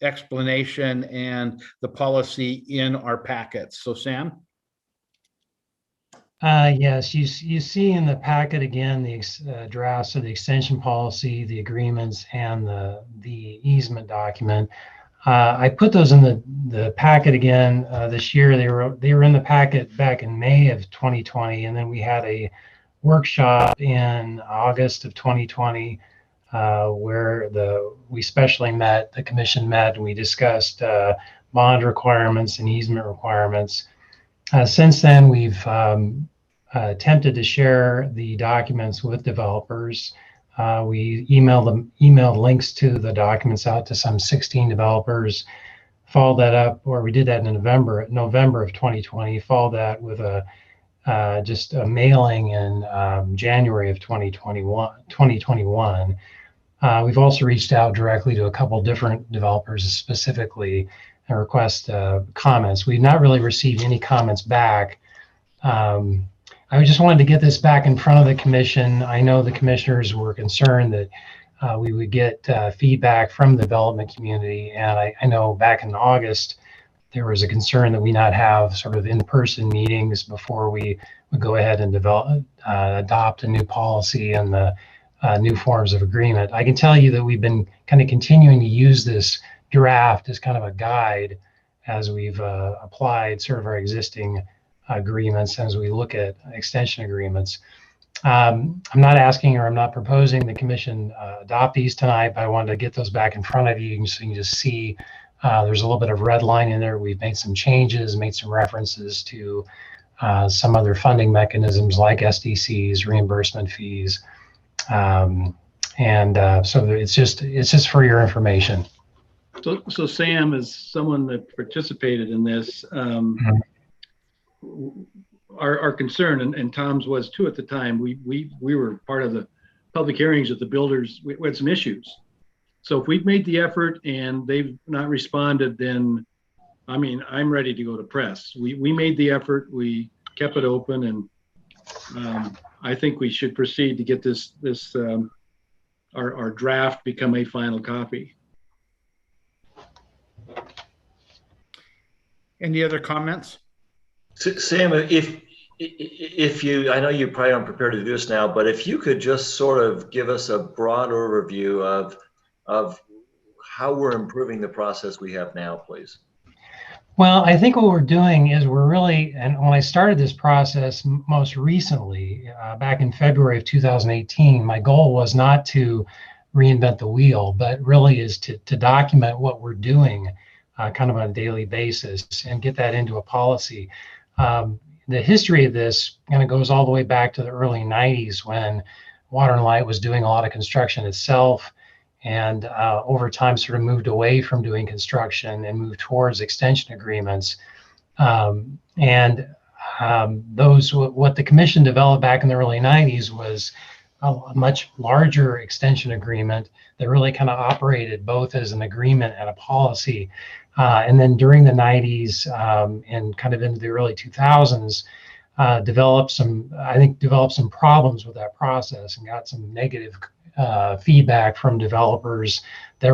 explanation and the policy in our packets. So Sam? Yes, you see in the packet again the drafts of the extension policy, the agreements, and the easement document. I put those in the packet again this year. They were in the packet back in May of 2020, and then we had a workshop in August of 2020 where we specially met, the commission met, and we discussed bond requirements and easement requirements. Since then, we've attempted to share the documents with developers. We emailed links to the documents out to some 16 developers. followed that up, or we did that in November of 2020, followed that with just a mailing in January of 2021. We've also reached out directly to a couple different developers specifically and request comments. We've not really received any comments back. I just wanted to get this back in front of the commission. I know the commissioners were concerned that we would get feedback from the development community. And I know back in August, there was a concern that we not have sort of in-person meetings before we would go ahead and adopt a new policy and the new forms of agreement. I can tell you that we've been kind of continuing to use this draft as kind of a guide as we've applied sort of our existing agreements as we look at extension agreements. I'm not asking or I'm not proposing the commission adopt these tonight, but I wanted to get those back in front of you so you can just see there's a little bit of red line in there. We've made some changes, made some references to some other funding mechanisms like SDCs, reimbursement fees. So it's just for your information. So Sam, as someone that participated in this, our concern, and Tom's was too at the time, we were part of the public hearings with the builders. We had some issues. So if we've made the effort and they've not responded, then, I mean, I'm ready to go to press. We made the effort, we kept it open, and I think we should proceed to get our draft become a final copy. Any other comments? Sam, if you, I know you probably aren't prepared to do this now, but if you could just sort of give us a broad overview of how we're improving the process we have now, please. Well, I think what we're doing is we're really, and when I started this process most recently, back in February of 2018, my goal was not to reinvent the wheel, but really is to document what we're doing kind of on a daily basis and get that into a policy. The history of this kind of goes all the way back to the early 90s when Water and Light was doing a lot of construction itself, and over time sort of moved away from doing construction and moved towards extension agreements. What the commission developed back in the early 90s was a much larger extension agreement that really kind of operated both as an agreement and a policy. And then during the 90s and kind of into the early 2000s, developed some problems with that process and got some negative feedback from developers that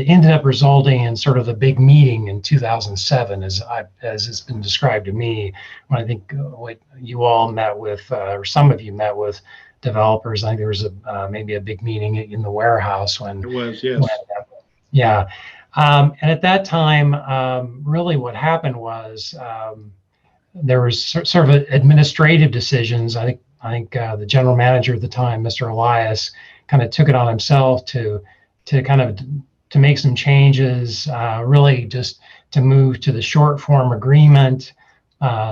ended up resulting in sort of the big meeting in 2007, as it's been described to me, when I think what you all met with, or some of you met with developers. I think there was maybe a big meeting in the warehouse when it was, yes. Yeah. And at that time, really what happened was there was sort of administrative decisions. I think the general manager at the time, Mr. Elias, kind of took it on himself to make some changes, really just to move to the short form agreement,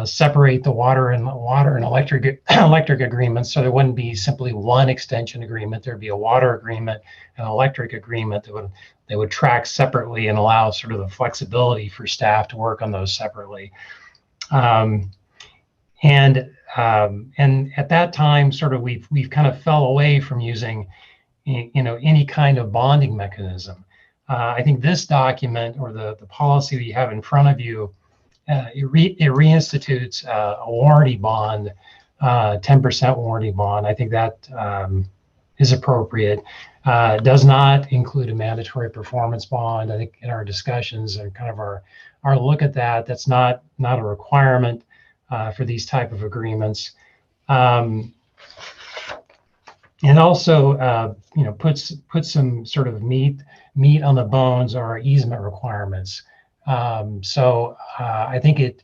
separate the water and electric agreements, so there wouldn't be simply one extension agreement. There'd be a water agreement and electric agreement that would track separately and allow sort of the flexibility for staff to work on those separately. And at that time, sort of we've kind of fell away from using, any kind of bonding mechanism. I think this document, or the policy that you have in front of you, it reinstitutes a warranty bond, 10% warranty bond. I think that is appropriate. It does not include a mandatory performance bond. I think in our discussions and kind of our look at that, that's not a requirement for these type of agreements. And also, puts some sort of meat on the bones or easement requirements. So I think it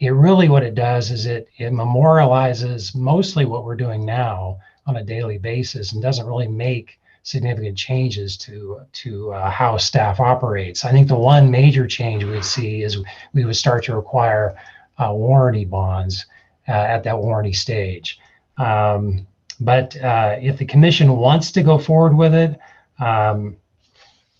really, what it does is it memorializes mostly what we're doing now on a daily basis and doesn't really make significant changes to how staff operates. I think the one major change we'd see is we would start to require warranty bonds at that warranty stage. But if the commission wants to go forward with it,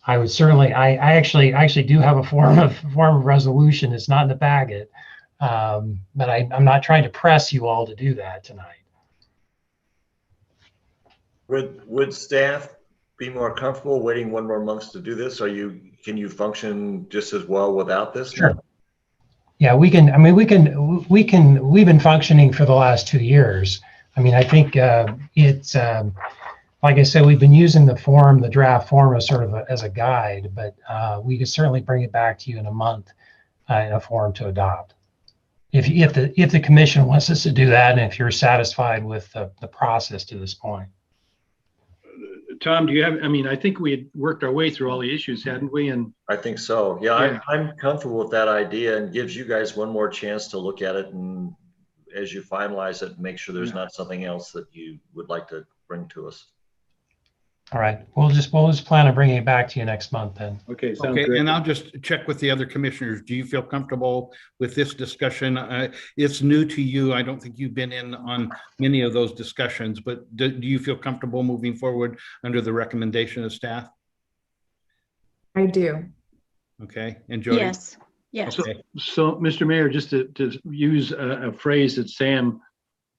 I would certainly, I actually do have a form of resolution. It's not in the packet. But I'm not trying to press you all to do that tonight. Would staff be more comfortable waiting one more month to do this? Can you function just as well without this? Sure. now? Yeah, we can. I mean, we've been functioning for the last 2 years. I mean, I think it's like I said, we've been using the draft form as sort of as a guide, but we could certainly bring it back to you in a month in a form to adopt. If the commission wants us to do that, and if you're satisfied with the process to this point. Tom, do you have, I mean, I think we had worked our way through all the issues, hadn't we? And I think so. Yeah, Yeah. I'm comfortable with that idea, and gives you guys one more chance to look at it, and as you finalize it, make sure there's not something else that you would like to bring to us. All right, we'll just plan on bringing it back to you next month then. okay, sounds Okay, great. and I'll just check with the other commissioners. Do you feel comfortable with this discussion? It's new to you. I don't think you've been in on many of those discussions, but do you feel comfortable moving forward under the recommendation of staff? I do. Okay, and Jody? Yes, yes. So, Mr. Mayor, just to use a phrase that Sam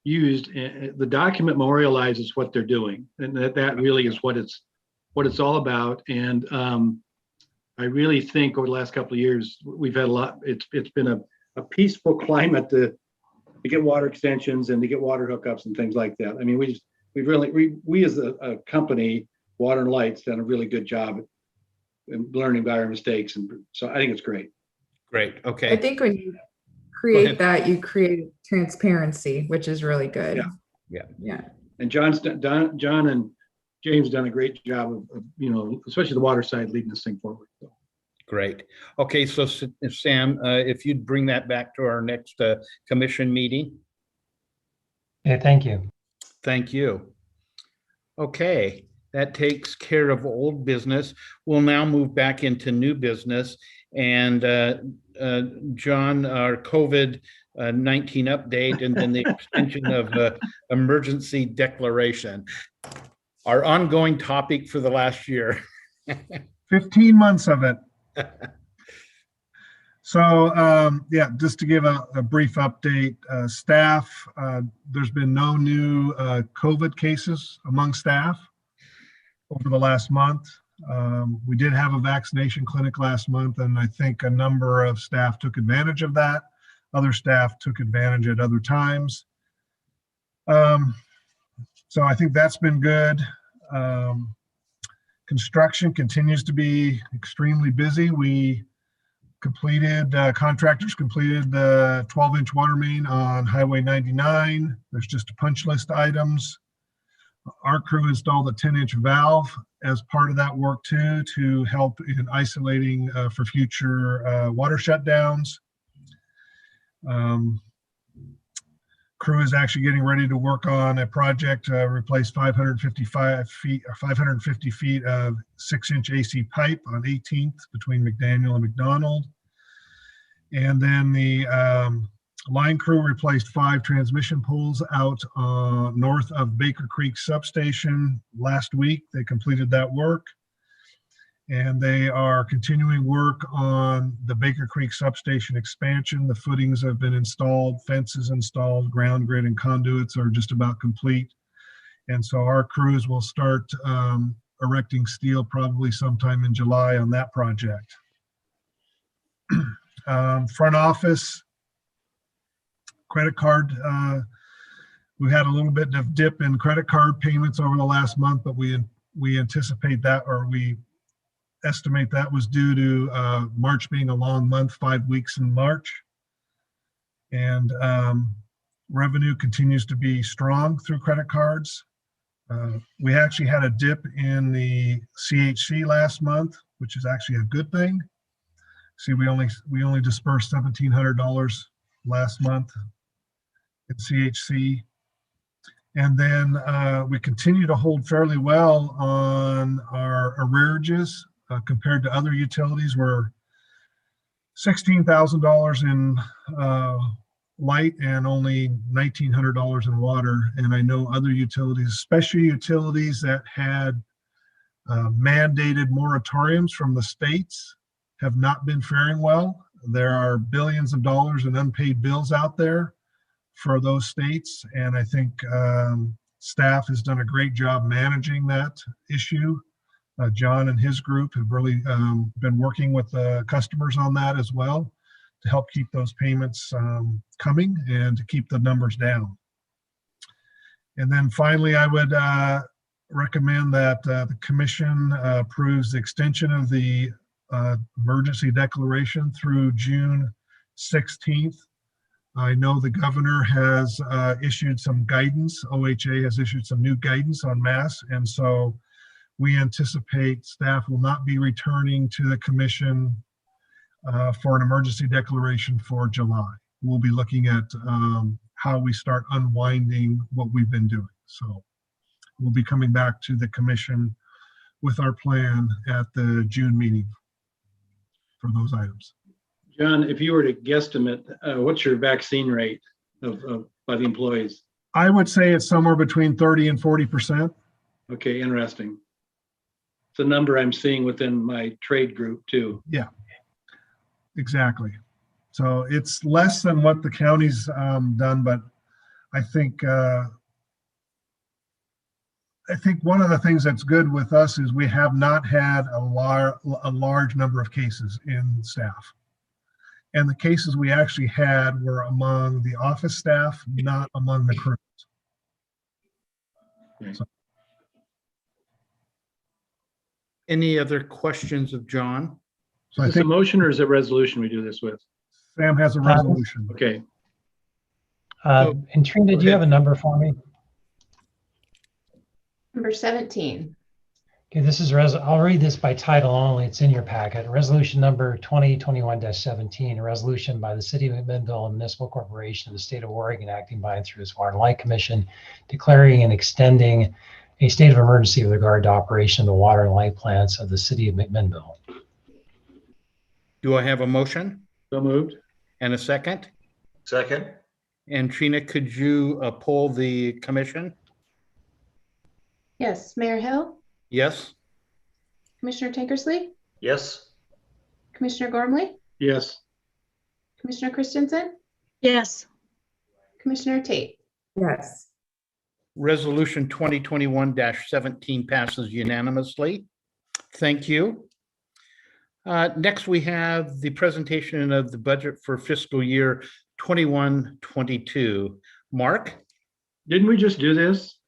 used, the document memorializes what they're doing, and that really is what it's all about. And I really think over the last couple of years, we've had a lot. It's been a peaceful climate to get water extensions and to get water hookups and things like that. I mean, we as a company, Water and Light's done a really good job in learning by our mistakes, and so I think it's great. Great, I okay. think when you create that, you create transparency, which is really good. Yeah. And John and James done a great job of especially the water side, leading this thing forward. So. Great. Okay, so Sam, if you'd bring that back to our next commission meeting. Okay, thank you. Thank you. Okay, that takes care of old business. We'll now move back into new business. And John, our COVID-19 update, and then the extension of emergency declaration, our ongoing topic for the last year. 15 months of it. So yeah, just to give a brief update, staff, there's been no new COVID cases among staff over the last month. We did have a vaccination clinic last month, and I think a number of staff took advantage of that. Other staff took advantage at other times. So I think that's been good. Construction continues to be extremely busy. Contractors completed the 12-inch water main on Highway 99. There's just a punch list items. Our crew installed a 10-inch valve as part of that work too, to help in isolating for future water shutdowns. Crew is actually getting ready to work on a project to replace 550 feet of 6-inch AC pipe on 18th between McDaniel and McDonald. And then the line crew replaced 5 transmission poles out north of Baker Creek substation last week. They completed that work. And they are continuing work on the Baker Creek substation expansion. The footings have been installed, fences installed, ground grid and conduits are just about complete. And so our crews will start erecting steel probably sometime in July on that project. Front office, credit card, we had a little bit of dip in credit card payments over the last month, but we anticipate that, or we estimate that was due to March being a long month, 5 weeks in March. And revenue continues to be strong through credit cards. We actually had a dip in the CHC last month, which is actually a good thing. See, we only dispersed $1,700 last month in CHC. And then we continue to hold fairly well on our arrearages. Compared to other utilities, we're $16,000 in light and only $1,900 in water. And I know other utilities, especially utilities that had Mandated moratoriums from the states have not been faring well. There are billions of dollars in unpaid bills out there for those states, and I think staff has done a great job managing that issue. John and his group have really been working with customers on that as well to help keep those payments coming and to keep the numbers down. And then finally, I would recommend that the commission approves the extension of the emergency declaration through June 16th. I know the governor has issued some guidance. OHA has issued some new guidance on masks, and so we anticipate staff will not be returning to the commission for an emergency declaration for July. We'll be looking at how we start unwinding what we've been doing. So we'll be coming back to the commission with our plan at the June meeting for those items. John, if you were to guesstimate, what's your vaccine rate by the employees? I would say it's somewhere between 30 and 40%. Okay, interesting. It's a number I'm seeing within my trade group too. Yeah, exactly. So it's less than what the county's done, but I think one of the things that's good with us is we have not had a large number of cases in staff. And the cases we actually had were among the office staff, not among the crews. So. Any other questions of John? So is this a motion or is it a resolution we do this with? Sam has a resolution. Okay. And Trina, do you have a number for me? Number 17. Okay, this is I'll read this by title only. It's in your packet. Resolution number 2021-17, a resolution by the City of McMinnville and Municipal Corporation of the State of Oregon, acting by and through its Water and Light Commission, declaring and extending a state of emergency with regard to operation of the water and light plants of the City of McMinnville. Do I have a motion? So moved. And a second? Second. And Trina, could you poll the commission? Yes, Mayor Hill, Yes? Commissioner Tankersley, Yes. Commissioner Gormley, Yes. Commissioner Christensen, Yes. Commissioner Tate. Yes. Resolution 2021-17 passes unanimously. Thank you. Next, we have the presentation of the budget for fiscal year 21-22. Mark? Didn't we just do this?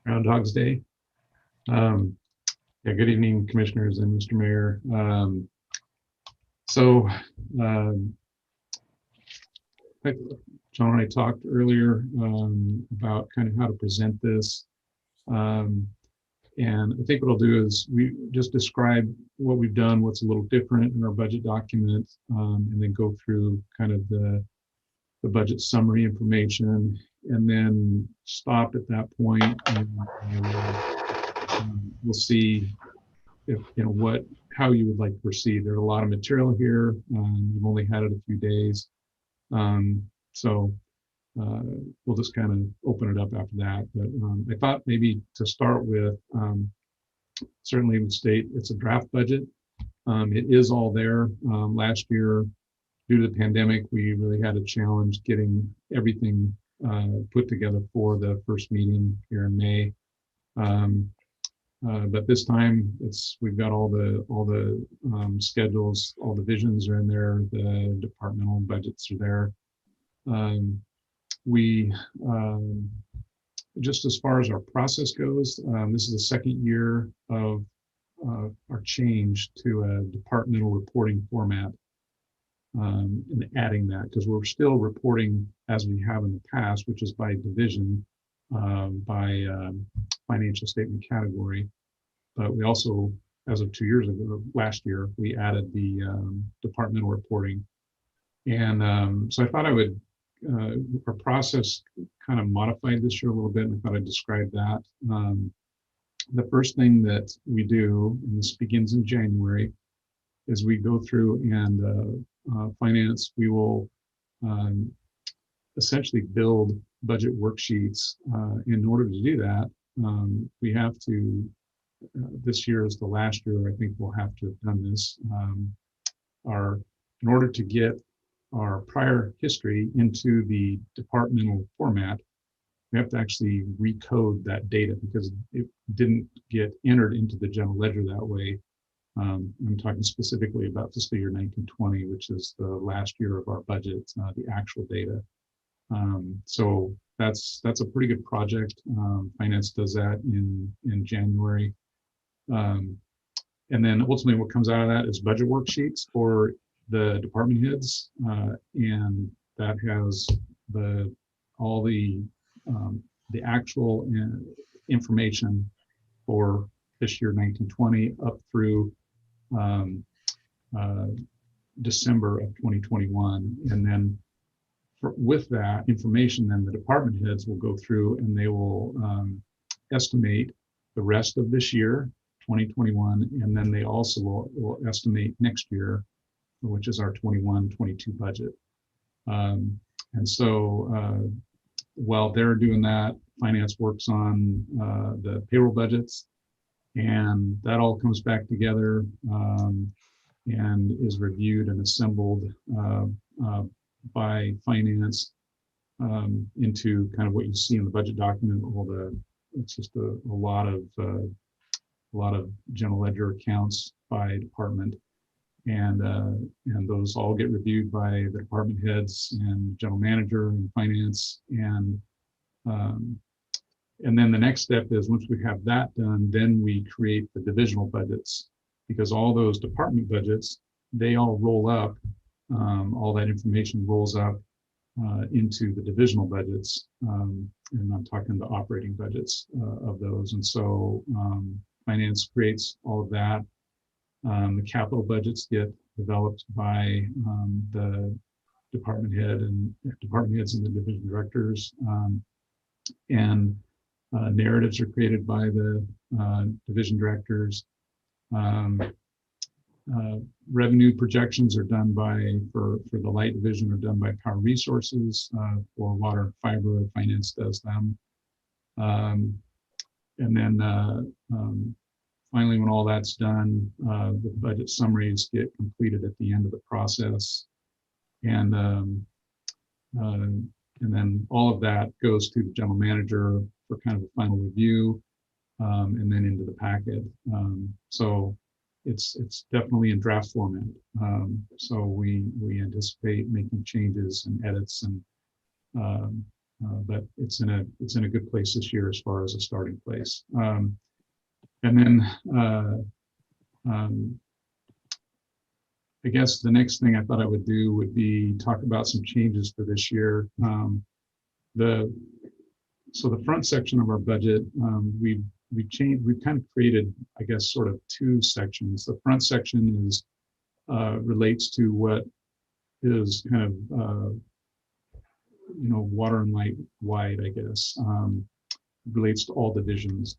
Groundhog's Day. Yeah, good evening, commissioners and Mr. Mayor. John and I talked earlier about kind of how to present this. And I think what I'll do is we just describe what we've done, what's a little different in our budget document, and then go through kind of the budget summary information, and then stop at that point, and we'll see if how you would like to proceed. There's a lot of material here. You've only had it a few days, so we'll just kind of open it up after that. But I thought maybe to start with, certainly would state it's a draft budget. It is all there. Last year, due to the pandemic, we really had a challenge getting everything put together for the first meeting here in May. But this time, we've got all the schedules, all the visions are in there, the departmental budgets are there. We just as far as our process goes, this is the second year of our change to a departmental reporting format. And adding that, because we're still reporting as we have in the past, which is by division, by financial statement category. But we also, as of 2 years ago, last year, we added the departmental reporting. And so I thought I would, our process kind of modified this year a little bit, and I thought I'd describe that. The first thing that we do, and this begins in January, is we go through and finance, we will essentially build budget worksheets. In order to do that, we have to, this year is the last year I think we'll have to have done this. In order to get our prior history into the departmental format, we have to actually recode that data because it didn't get entered into the general ledger that way. I'm talking specifically about fiscal year 1920, which is the last year of our budget, the actual data. So that's a pretty good project. Finance does that in January. And then ultimately what comes out of that is budget worksheets for the department heads. And that has all the actual information for this year 1920 up through December of 2021. And then with that information, then the department heads will go through and they will estimate the rest of this year, 2021, and then they also will estimate next year, which is our 21-22 budget. And so while they're doing that, finance works on the payroll budgets, and that all comes back together and is reviewed and assembled by finance into kind of what you see in the budget document. It's just a lot of general ledger accounts by department, and those all get reviewed by the department heads and general manager and finance, and then the next step is once we have that done, then we create the divisional budgets, because all those department budgets, they all roll up. All that information rolls up into the divisional budgets, and I'm talking the operating budgets of those. And so finance creates all of that. The capital budgets get developed by the department heads and the division directors, and narratives are created by the division directors. Revenue projections are done for the light division are done by power resources. For water and fiber, finance does them. And then finally, when all that's done, the budget summaries get completed at the end of the process. And then all of that goes to the general manager for kind of a final review, and then into the packet. So it's definitely in draft format. So we anticipate making changes and edits, and but it's in a good place this year as far as a starting place. And then I guess the next thing I thought I would do would be talk about some changes for this year. So the front section of our budget, we've kind of created, I guess, sort of two sections. The front section relates to what is kind of water and light wide, I guess, relates to all divisions.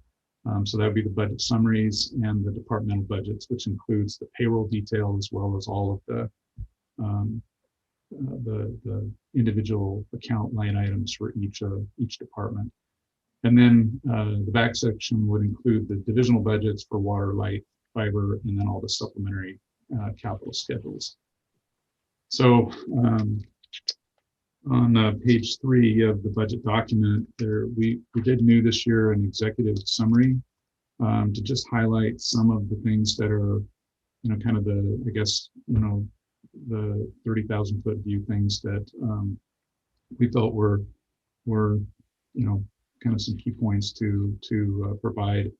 So that would be the budget summaries and the departmental budgets, which includes the payroll detail as well as all of the individual account line items for each department. And then the back section would include the divisional budgets for water, light, fiber, and then all the supplementary capital schedules. So on page 3 of the budget document, we did new this year an executive summary to just highlight some of the things that are, kind of the, I guess, the 30,000-foot view things that we felt were kind of some key points to provide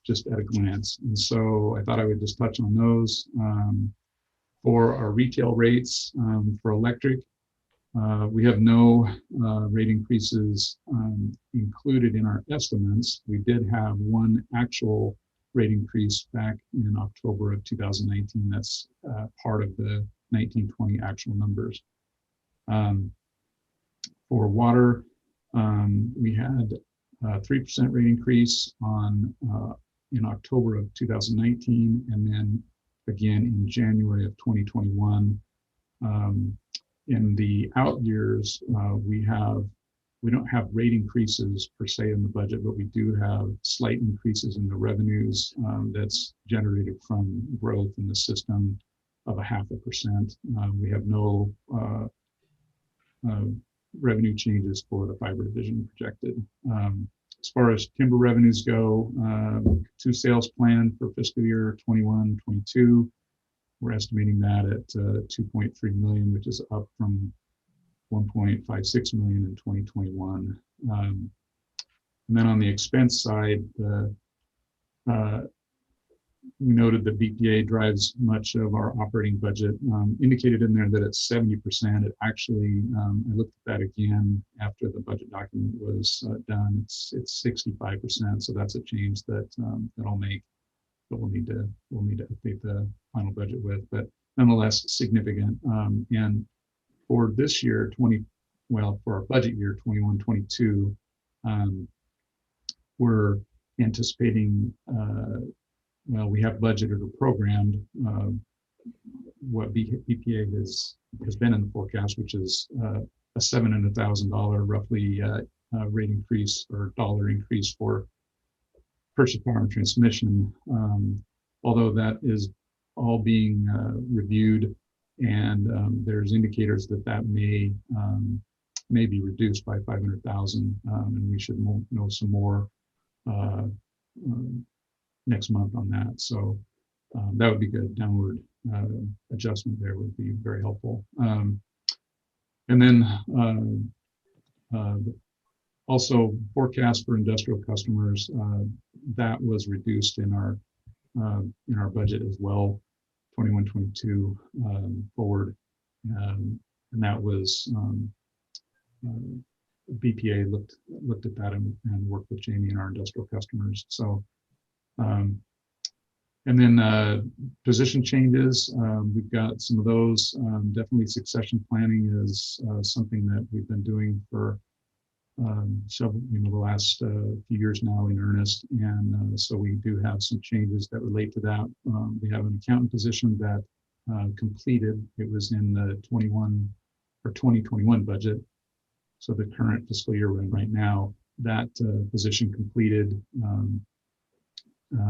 just at a glance. And so I thought I would just touch on those. For our retail rates for electric, we have no rate increases included in our estimates. We did have one actual rate increase back in October of 2019. That's part of the 1920 actual numbers. For water, we had a 3% rate increase in October of 2019, and then again in January of 2021. In the out years, we we don't have rate increases per se in the budget, but we do have slight increases in the revenues that's generated from growth in the system of 0.5%. We have no revenue changes for the fiber division projected. As far as timber revenues go, to sales plan for fiscal year 21-22, we're estimating that at 2.3 million, which is up from 1.56 million in 2021. And then on the expense side, we noted that BPA drives much of our operating budget. Indicated in there that it's 70%. It actually, I looked at that again after the budget document was done. It's 65%. So that's a change that that I'll make. But we'll need to update the final budget with. But nonetheless, significant. And for this year, for our budget year 21-22, we're anticipating. Well, we have budgeted or programmed what BPA has been in the forecast, which is a $700,000 roughly rate increase or dollar increase for purchase power and transmission. Although that is all being reviewed, and there's indicators that may be reduced by 500,000, and we should know some more next month on that. So that would be good. Downward adjustment there would be very helpful. And then also forecast for industrial customers, that was reduced in our budget as well, 21-22 forward. And that was BPA looked at that and worked with Jamie and our industrial customers. So and then position changes, we've got some of those. Definitely succession planning is something that we've been doing for several, the last few years now in earnest. And so we do have some changes that relate to that. We have an accountant position that completed. It was in the 2021 budget. So the current fiscal year we're in right now, that position completed.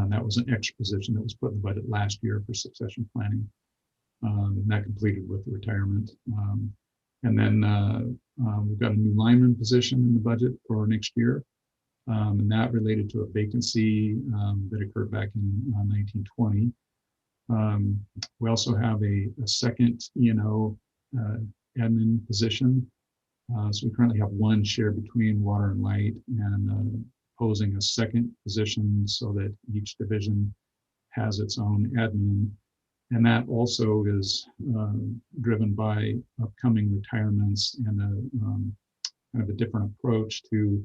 That was an extra position that was put in the budget last year for succession planning. And that completed with the retirement. And then we've got a new lineman position in the budget for next year. And that related to a vacancy that occurred back in 1920. We also have a second E&O admin position. So we currently have one shared between water and light, and posing a second position so that each division has its own admin. And that also is driven by upcoming retirements and kind of a different approach to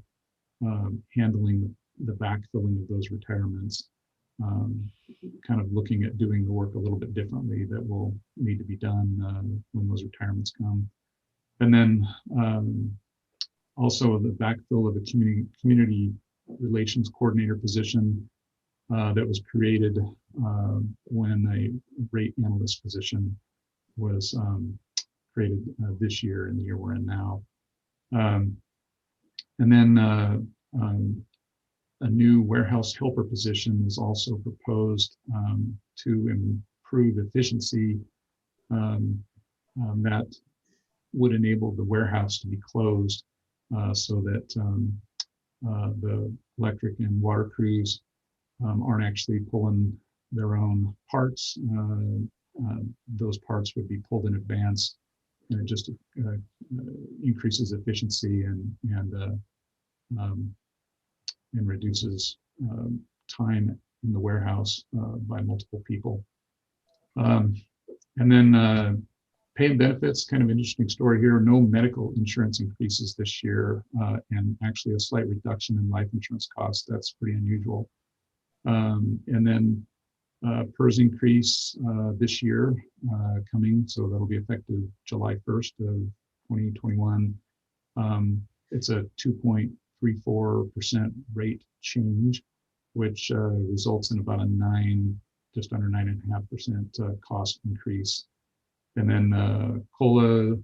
handling the backfilling of those retirements. Kind of looking at doing the work a little bit differently that will need to be done when those retirements come. And then also the backfill of a community relations coordinator position that was created when a rate analyst position was created this year and the year we're in now. And then a new warehouse helper position is also proposed to improve efficiency that would enable the warehouse to be closed so that the electric and water crews aren't actually pulling their own parts. Those parts would be pulled in advance, and it just increases efficiency and reduces time in the warehouse by multiple people. And then pay and benefits, kind of interesting story here. No medical insurance increases this year, and actually a slight reduction in life insurance costs. That's pretty unusual. And then PERS increase this year coming, so that'll be effective July 1st of 2021. It's a 2.34% rate change, which results in about a just under 9.5% cost increase. And then COLA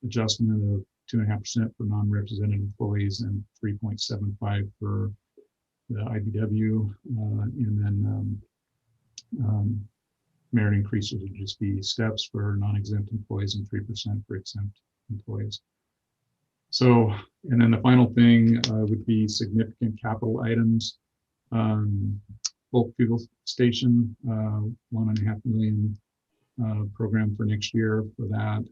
adjustment of 2.5% for non-represented employees and 3.75 for the IBW. And then merit increases would just be steps for non-exempt employees and 3% for exempt employees. So, and then the final thing would be significant capital items. Bulk fuel station, $1.5 million program for next year for that.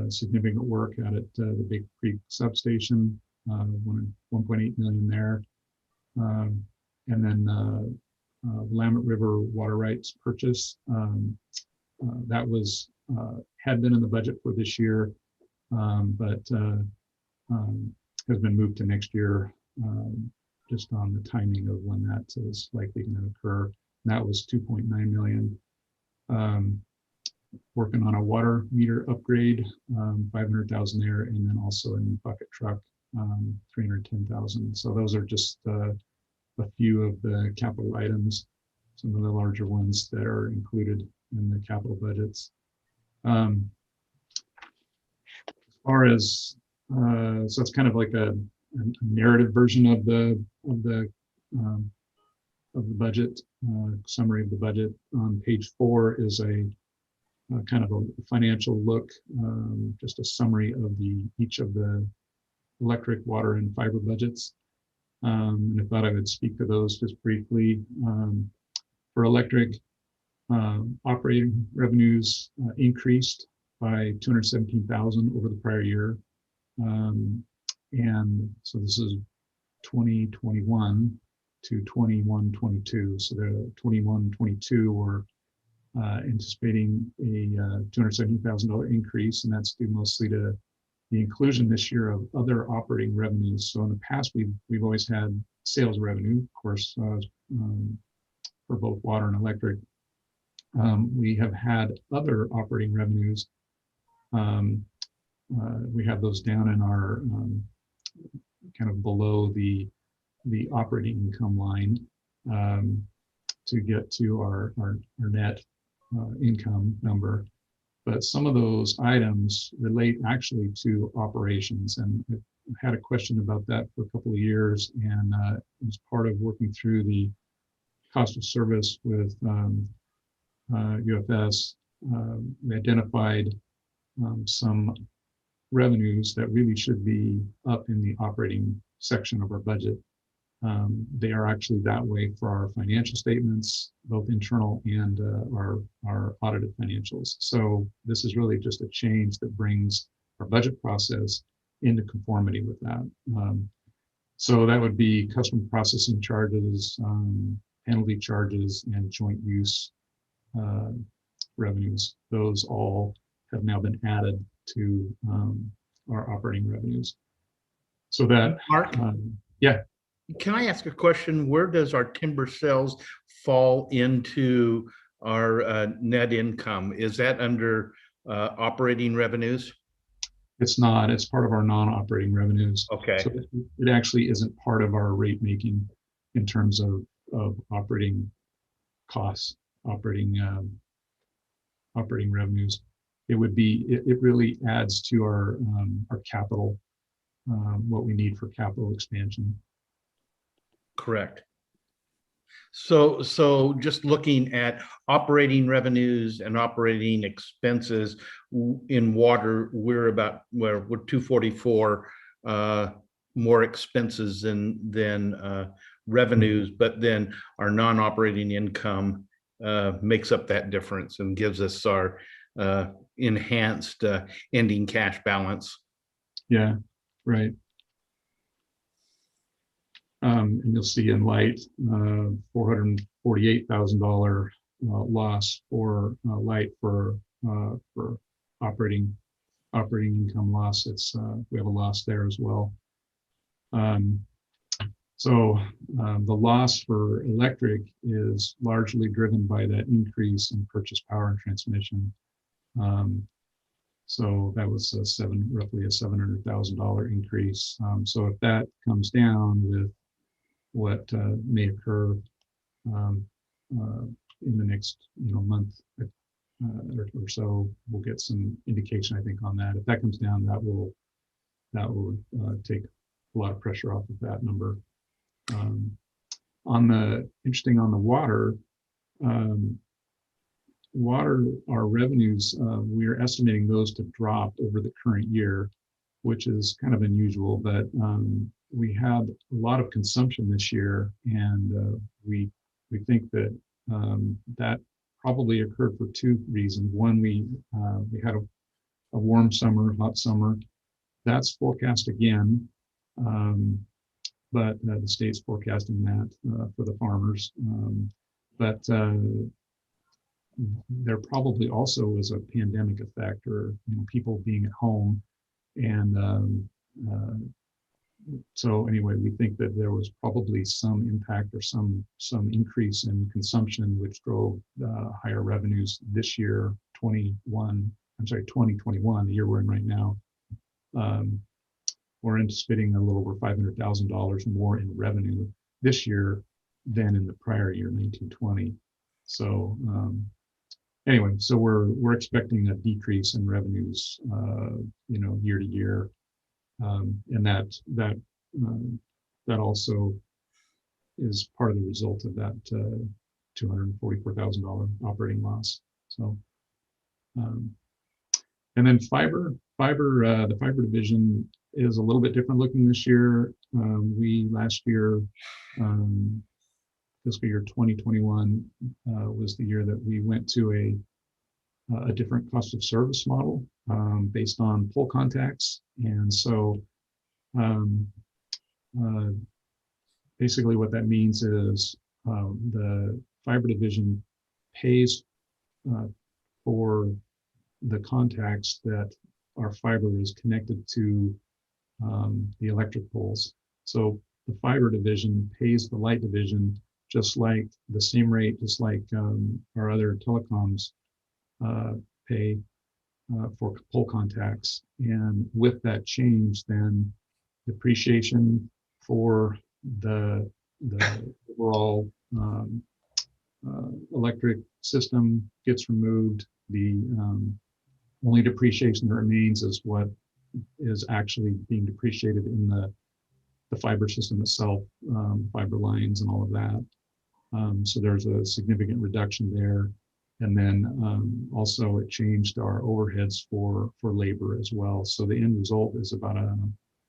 Significant work out at the Big Creek substation, 1.8 million there. And then Willamette River water rights purchase. That was had been in the budget for this year, but has been moved to next year, just on the timing of when that is likely going to occur. And that was 2.9 million. Working on a water meter upgrade, 500,000 there, and then also a new bucket truck, 310,000. So those are just a few of the capital items, some of the larger ones that are included in the capital budgets. As far as so it's kind of like a narrative version of the budget, summary of the budget. On page 4 is a kind of a financial look, just a summary of each of the electric, water, and fiber budgets. And I thought I would speak to those just briefly. For electric, operating revenues increased by 217,000 over the prior year. And so this is 2021 to 21-22. So the 21-22 we're anticipating a $270,000 increase, and that's due mostly to the inclusion this year of other operating revenues. So in the past, we've always had sales revenue, of course, for both water and electric. We have had other operating revenues. We have those down in our kind of below the operating income line to get to our net income number. But some of those items relate actually to operations, and I've had a question about that for a couple of years, and as part of working through the cost of service with UFS, we identified some revenues that really should be up in the operating section of our budget. They are actually that way for our financial statements, both internal and our audited financials. So this is really just a change that brings our budget process into conformity with that. So that would be customer processing charges, penalty charges, and joint use revenues. Those all have now been added to our operating revenues. So that, Mark? Yeah. Can I ask a question? Where does our timber sales fall into our net income? Is that under operating revenues? It's not. It's part of our non-operating revenues. Okay. So it actually isn't part of our rate making in terms of operating costs, operating revenues. It would be. It really adds to our capital, what we need for capital expansion. Correct. So just looking at operating revenues and operating expenses in water, we're 244 more expenses than revenues, but then our non-operating income makes up that difference and gives us our enhanced ending cash balance. Yeah, right. And you'll see in light, $448,000 loss for light for operating income loss. It's we have a loss there as well. So the loss for electric is largely driven by that increase in purchase power and transmission. So that was roughly a $700,000 increase. So if that comes down with what may occur in the next month, or so. We'll get some indication, I think, on that. If that comes down, that will take a lot of pressure off of that number. On the water, our revenues, we're estimating those to drop over the current year, which is kind of unusual, but we had a lot of consumption this year, and we think that that probably occurred for two reasons. One, we had a warm summer, hot summer. That's forecast again, but the state's forecasting that for the farmers. But there probably also was a pandemic effect, or people being at home, and so anyway, we think that there was probably some impact or some increase in consumption, which drove higher revenues this year, 2021, the year we're in right now. We're anticipating a little over $500,000 more in revenue this year than in the prior year, 1920. So anyway, so we're expecting a decrease in revenues, year to year. And that also is part of the result of that $244,000 operating loss. So, and then the fiber division is a little bit different looking this year. We last year, fiscal year 2021 was the year that we went to a different cost of service model based on pole contacts. And so basically what that means is the fiber division pays for the contacts that our fiber is connected to the electric poles. So the fiber division pays the light division just like the same rate, just like our other telecoms pay for pole contacts. And with that change, then depreciation for the overall electric system gets removed. The only depreciation that remains is what is actually being depreciated in the fiber system itself, fiber lines and all of that. So there's a significant reduction there. And then also it changed our overheads for labor as well. So the end result is about a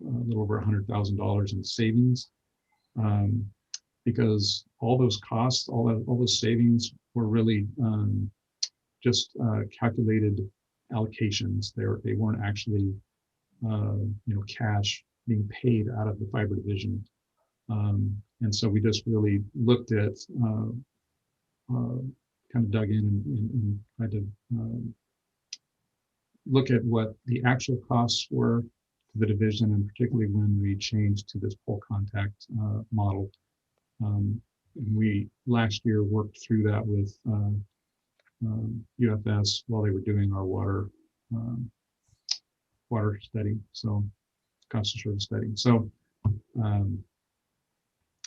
little over $100,000 in savings, because all those costs, all those savings were really just calculated allocations. They weren't actually cash being paid out of the fiber division. And so we just really looked at kind of dug in and tried to look at what the actual costs were to the division, and particularly when we changed to this pole contact model. We last year worked through that with UFS while they were doing our water study, so cost of service study. So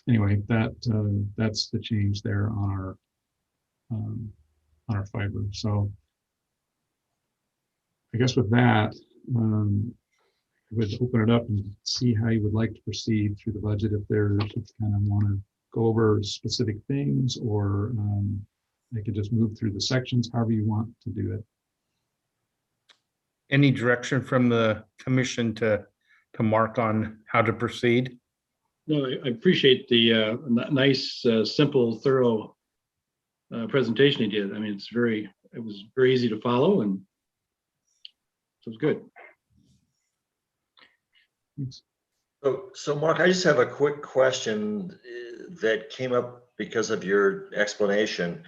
anyway, that's the change there on our fiber. So I guess with that, I would open it up and see how you would like to proceed through the budget. If you kind of want to go over specific things, or I could just move through the sections, however you want to do it. Any direction from the commission to Mark on how to proceed? No, I appreciate the nice, simple, thorough presentation he did. I mean, it was very easy to follow, and so it was good. Thanks. So Mark, I just have a quick question that came up because of your explanation.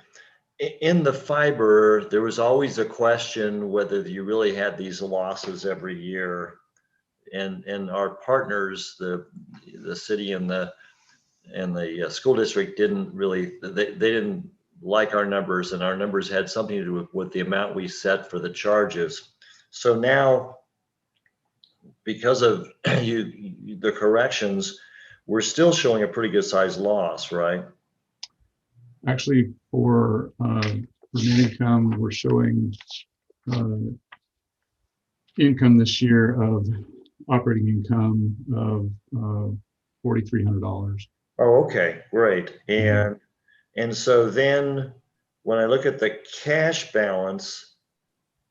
In the fiber, there was always a question whether you really had these losses every year, and our partners, the city and the school district didn't really, they didn't like our numbers, and our numbers had something to do with the amount we set for the charges. So now, because of the corrections, we're still showing a pretty good sized loss, right? Actually, for net income, we're showing income this year of operating income of $4,300. Oh, okay, great. And so then when I look at the cash balance,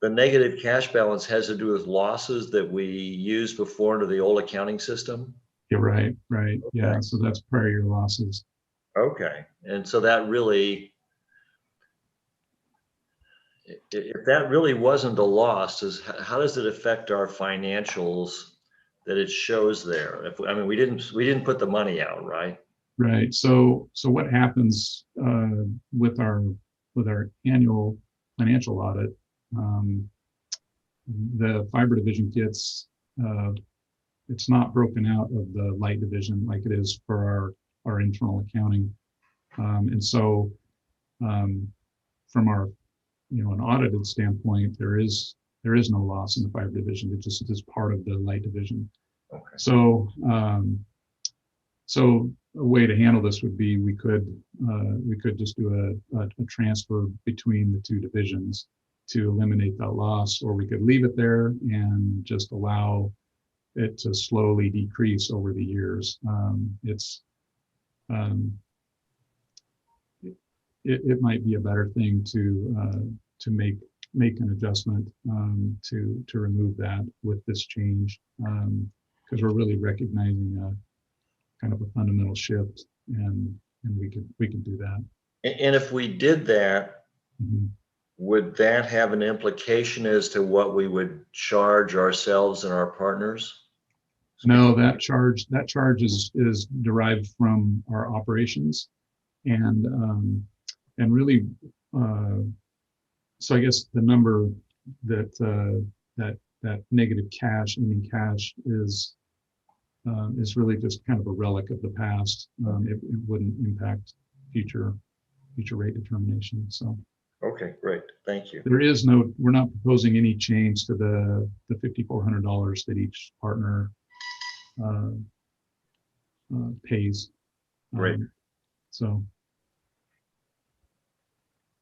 the negative cash balance has to do with losses that we used before under the old accounting system? Yeah, right. Okay. Yeah, so that's prior year losses. Okay, and so that really, if that really wasn't a loss, how does it affect our financials that it shows there? I mean, we didn't put the money out, right? Right. So what happens with our annual financial audit? The fiber division gets it's not broken out of the light division like it is for our internal accounting, and so from our an audited standpoint, there is no loss in the fiber division. It just is part of the light division. Okay. So a way to handle this would be we could just do a transfer between the two divisions to eliminate that loss, or we could leave it there and just allow it to slowly decrease over the years. It might be a better thing to make an adjustment to remove that with this change, because we're really recognizing a kind of a fundamental shift, and we could do that. And if we did that, would that have an implication as to what we would charge ourselves and our partners? No, that charge is derived from our operations, and really, so I guess the number that negative cash, ending cash, is really just kind of a relic of the past. It wouldn't impact future rate determination. So. Okay, great. Thank you. We're not proposing any change to the $5,400 that each partner pays. Great. So.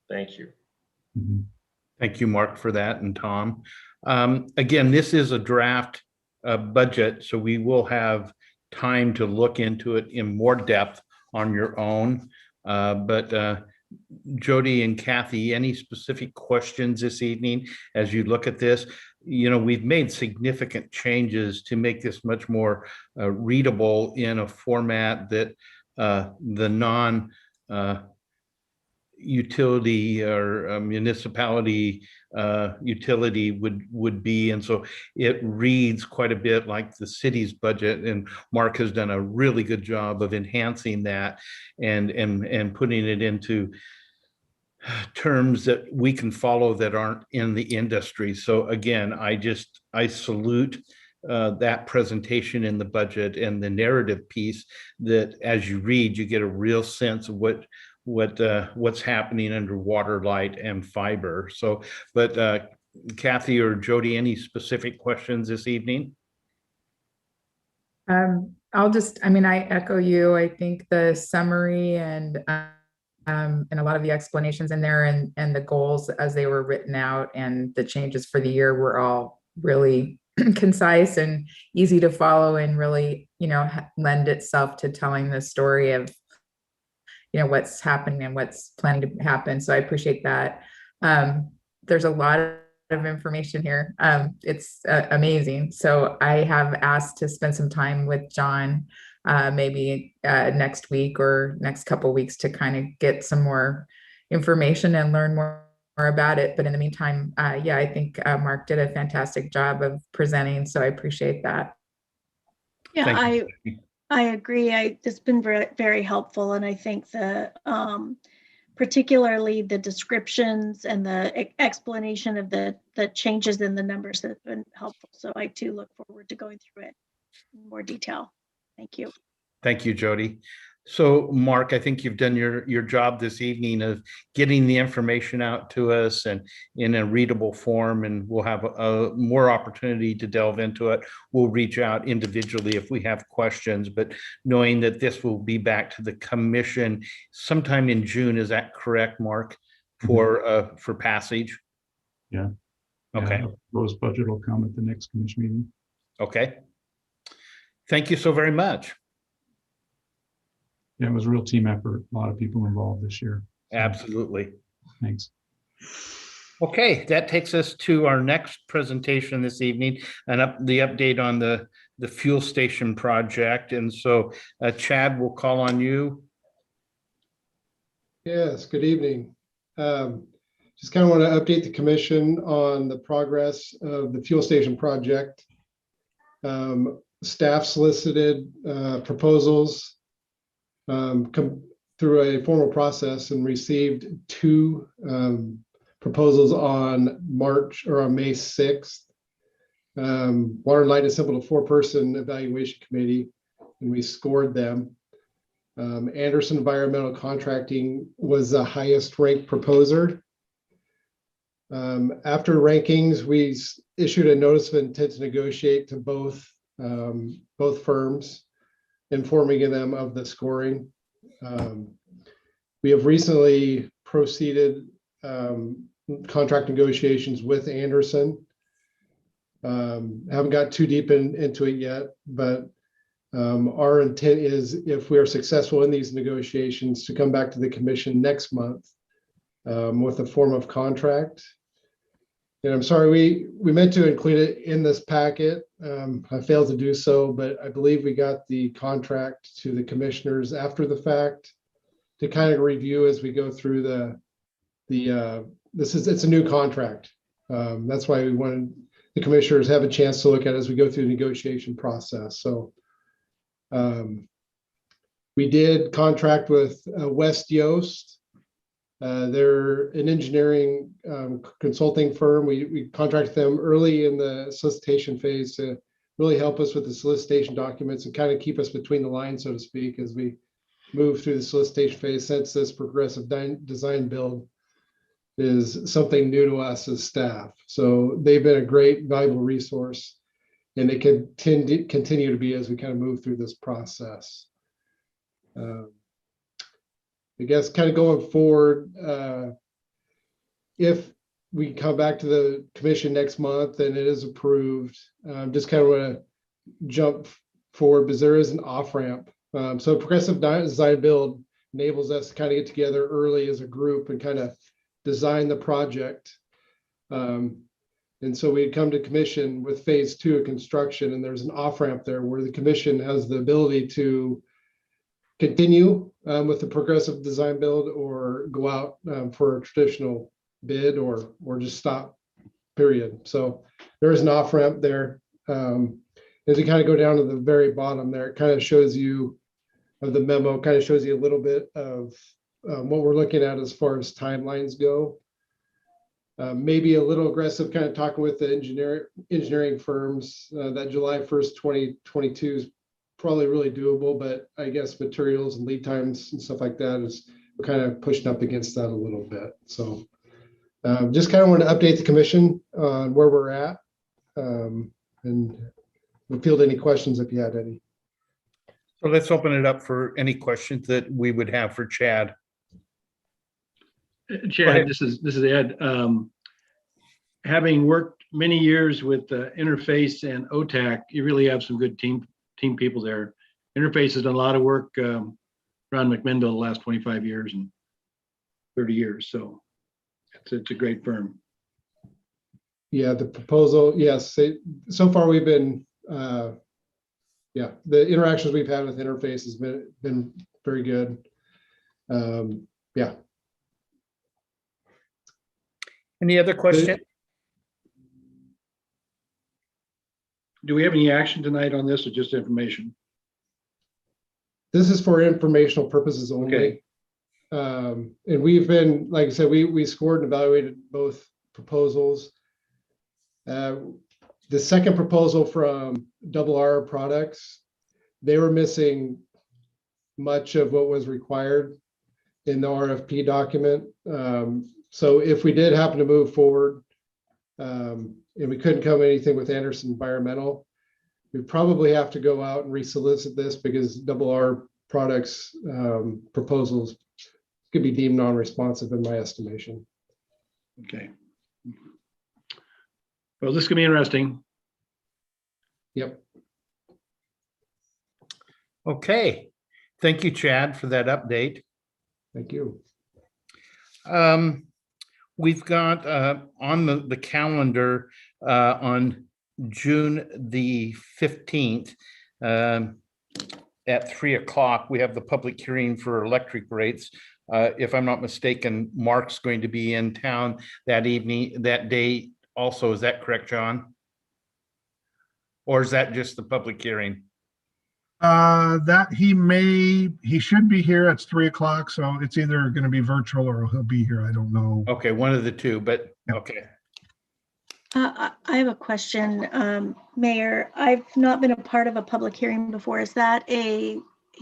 Thank you. Thank you, Mark, for that, and Tom. Again, this is a draft budget, so we will have time to look into it in more depth on your own. But Jody and Kathy, any specific questions this evening as you look at this? We've made significant changes to make this much more readable in a format that the non utility or municipality utility would be, and so it reads quite a bit like the city's budget, and Mark has done a really good job of enhancing that and putting it into terms that we can follow that aren't in the industry. So again, I salute that presentation in the budget and the narrative piece, that as you read, you get a real sense of what's happening under water, light, and fiber. So, but Kathy or Jody, any specific questions this evening? I echo you. I think the summary and a lot of the explanations in there and the goals as they were written out and the changes for the year were all really concise and easy to follow, and really, lend itself to telling the story of what's happening and what's planning to happen. So I appreciate that. There's a lot of information here. It's amazing. So I have asked to spend some time with John, maybe next week or next couple of weeks, to kind of get some more information and learn more about it. But in the meantime, I think Mark did a fantastic job of presenting. So I appreciate that. Yeah, I agree. It's been very, very helpful. And I think particularly the descriptions and the explanation of the changes in the numbers have been helpful. So I too look forward to going through it in more detail. Thank you. Thank you, Jody. So Mark, I think you've done your job this evening of getting the information out to us and in a readable form, and we'll have a more opportunity to delve into it. We'll reach out individually if we have questions, but knowing that this will be back to the commission sometime in June, is that correct, Mark? for passage. Yeah. Okay. Yeah, proposed budget will come at the next commission meeting. Okay. Thank you so very much. Yeah, it was a real team effort. A lot of people involved this year. So, Absolutely. thanks. Okay, that takes us to our next presentation this evening, and the update on the fuel station project. And so Chad, will call on you. Yes, good evening. Just kind of want to update the commission on the progress of the fuel station project. Staff solicited proposals through a formal process and received 2 proposals on May 6th. Water and Light assembled a 4-person evaluation committee, and we scored them. Anderson Environmental Contracting was the highest ranked proposer. After rankings, we issued a notice of intent to negotiate to both firms, informing them of the scoring. We have recently proceeded contract negotiations with Anderson. Haven't got too deep into it yet, but our intent is, if we are successful in these negotiations, to come back to the commission next month with a form of contract. And I'm sorry, we meant to include it in this packet. I failed to do so, but I believe we got the contract to the commissioners after the fact to kind of review as we go through it's a new contract. That's why we wanted the commissioners have a chance to look at it as we go through the negotiation process. So we did contract with West Yost. They're an engineering consulting firm. We contracted them early in the solicitation phase to really help us with the solicitation documents and kind of keep us between the lines, so to speak, as we move through the solicitation phase, since this progressive design build is something new to us as staff. So they've been a great, valuable resource, and they can continue to be as we kind of move through this process. I guess kind of going forward, if we come back to the commission next month and it is approved, just kind of want to jump forward because there is an off-ramp. So progressive design build enables us to kind of get together early as a group and kind of design the project. And so we come to commission with phase 2 of construction, and there's an off-ramp there where the commission has the ability to continue with the progressive design build or go out for a traditional bid or just stop, period. So there is an off-ramp there. As you kind of go down to the very bottom there, it kind of shows you, of the memo, kind of shows you a little bit of what we're looking at as far as timelines go. Maybe a little aggressive, kind of talking with the engineering firms, that July 1st, 2022 is probably really doable, but I guess materials and lead times and stuff like that we're kind of pushing up against that a little bit. So just kind of want to update the commission on where we're at, and we'll field any questions if you had any. So let's open it up for any questions that we would have for Chad. Chad, this is Ed. Having worked many years with Interface and OTAC, you really have some good team people there. Interface has done a lot of work around McMinnville the last 25 years and 30 years. So it's a great firm. Yeah, the proposal, yes. So far we've been, yeah, the interactions we've had with Interface has been very good. Yeah. Any other question? Do we have any action tonight on this or just information? This is for informational purposes only. Okay. And we've been, like I said, we scored and evaluated both proposals. The second proposal from RR Products, they were missing much of what was required in the RFP document. So if we did happen to move forward, and we couldn't come anything with Anderson Environmental, we probably have to go out and resolicit this because RR Products proposals could be deemed non-responsive in my estimation. Okay. Well, this is gonna be interesting. Yep. Okay. Thank you, Chad, for that update. Thank you. We've got on the calendar on June the 15th at 3 o'clock, we have the public hearing for electric rates. If I'm not mistaken, Mark's going to be in town that evening, that day also. Is that correct, John? Or is that just the public hearing? That he should be here. It's 3 o'clock, so it's either going to be virtual or he'll be here. I don't know. Okay, one of the two, but okay. I have a question, Mayor. I've not been a part of a public hearing before. Is that a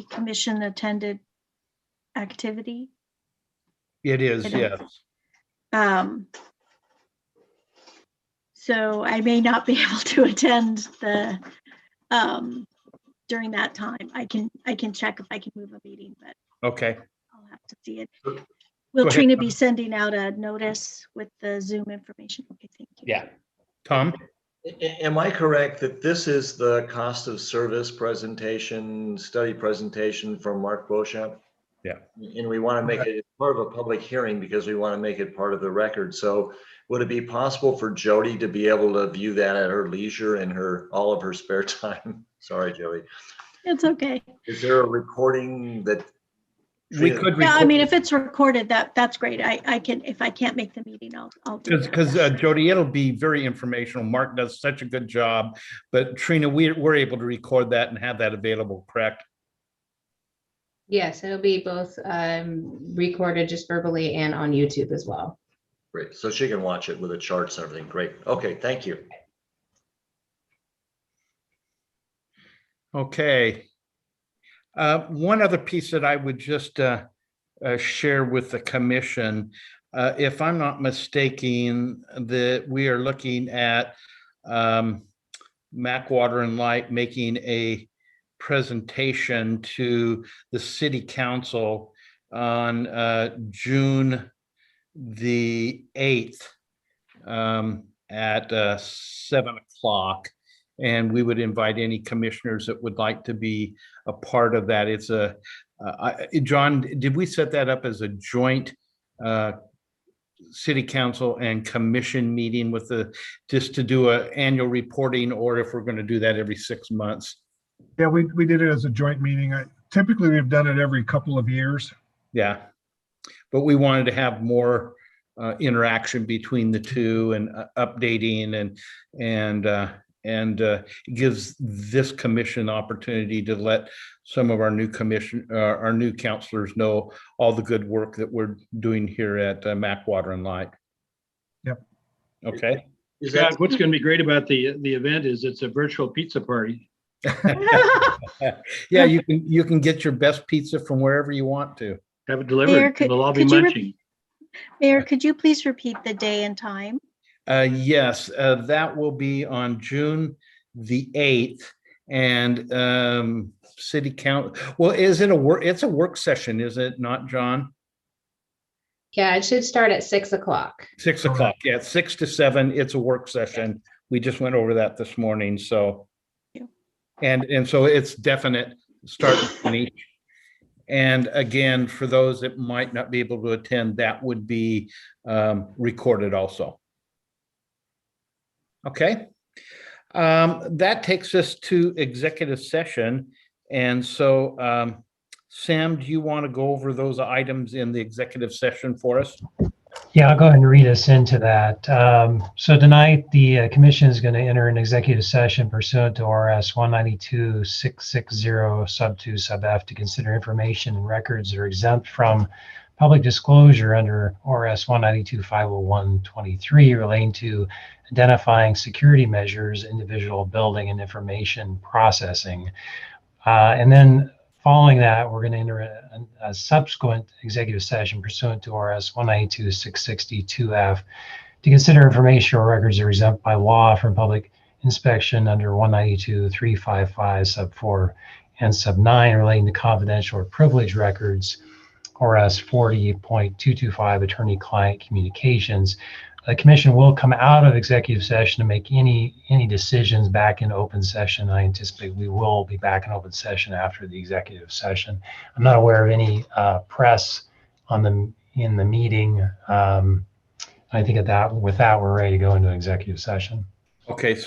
commission attended activity? It is, yes. So I may not be able to attend the during that time. I can check if I can move a meeting, but Okay. I'll have to see it. Will Go ahead, Trina Tom. be sending out a notice with the Zoom information? Okay, thank you. Yeah. Tom? Am I correct that this is the cost of service presentation, study presentation from Mark Beauchamp? Yeah. And we want to make it part of a public hearing because we want to make it part of the record. So would it be possible for Jody to be able to view that at her leisure and all of her spare time? Sorry, Jody. It's okay. Is there a recording that? We could Yeah, I record- mean, if it's recorded, that's great. I can, if I can't make the meeting, I'll do it. Because Jody, it'll be very informational. Mark does such a good job, but Trina, we're able to record that and have that available, correct? Yes, it'll be both recorded just verbally and on YouTube as well. Great. So she can watch it with the charts and everything. Great. Okay, thank you. Okay. One other piece that I would just share with the commission, if I'm not mistaken, that we are looking at Mac Water and Light making a presentation to the city council on June the 8th at 7 o'clock. And we would invite any commissioners that would like to be a part of that. It's John, did we set that up as a joint city council and commission meeting with just to do an annual reporting, or if we're going to do that every 6 months? Yeah, we did it as a joint meeting. Typically, we've done it every couple of years. Yeah, but we wanted to have more interaction between the two and updating and it gives this commission opportunity to let some of our new counselors know all the good work that we're doing here at Mac Water and Light. Yep. Okay. What's going to be great about the event is it's a virtual pizza party. Yeah, you can get your best pizza from wherever you want to. Have it delivered. Mayor, We'll all be could you munching. Mayor, could you please repeat the day and time? Yes, that will be on June the 8th, and city count. Well, is it it's a work session, is it not, John? Yeah, it should start at 6 o'clock. 6 o'clock. Yeah, 6 to 7. It's a work session. We just went over that this morning. So, and so it's definite start on each. And again, for those that might not be able to attend, that would be recorded also. Okay. That takes us to executive session. And so, Sam, do you want to go over those items in the executive session for us? Yeah, I'll go ahead and read us into that. So tonight, the commission is going to enter an executive session pursuant to RS 192-660 sub 2 sub F to consider information and records that are exempt from public disclosure under RS 192-501-23 relating to identifying security measures, individual building and information processing. And then following that, we're going to enter a subsequent executive session pursuant to RS 192-662F to consider information or records that are exempt by law from public inspection under 192-355 sub 4 and sub 9 relating to confidential or privileged records ORS 40.225 attorney-client communications. The commission will come out of executive session to make any decisions back in open session. I anticipate we will be back in open session after the executive session. I'm not aware of any press in the meeting. I think with that, we're ready to go into executive session. Okay, so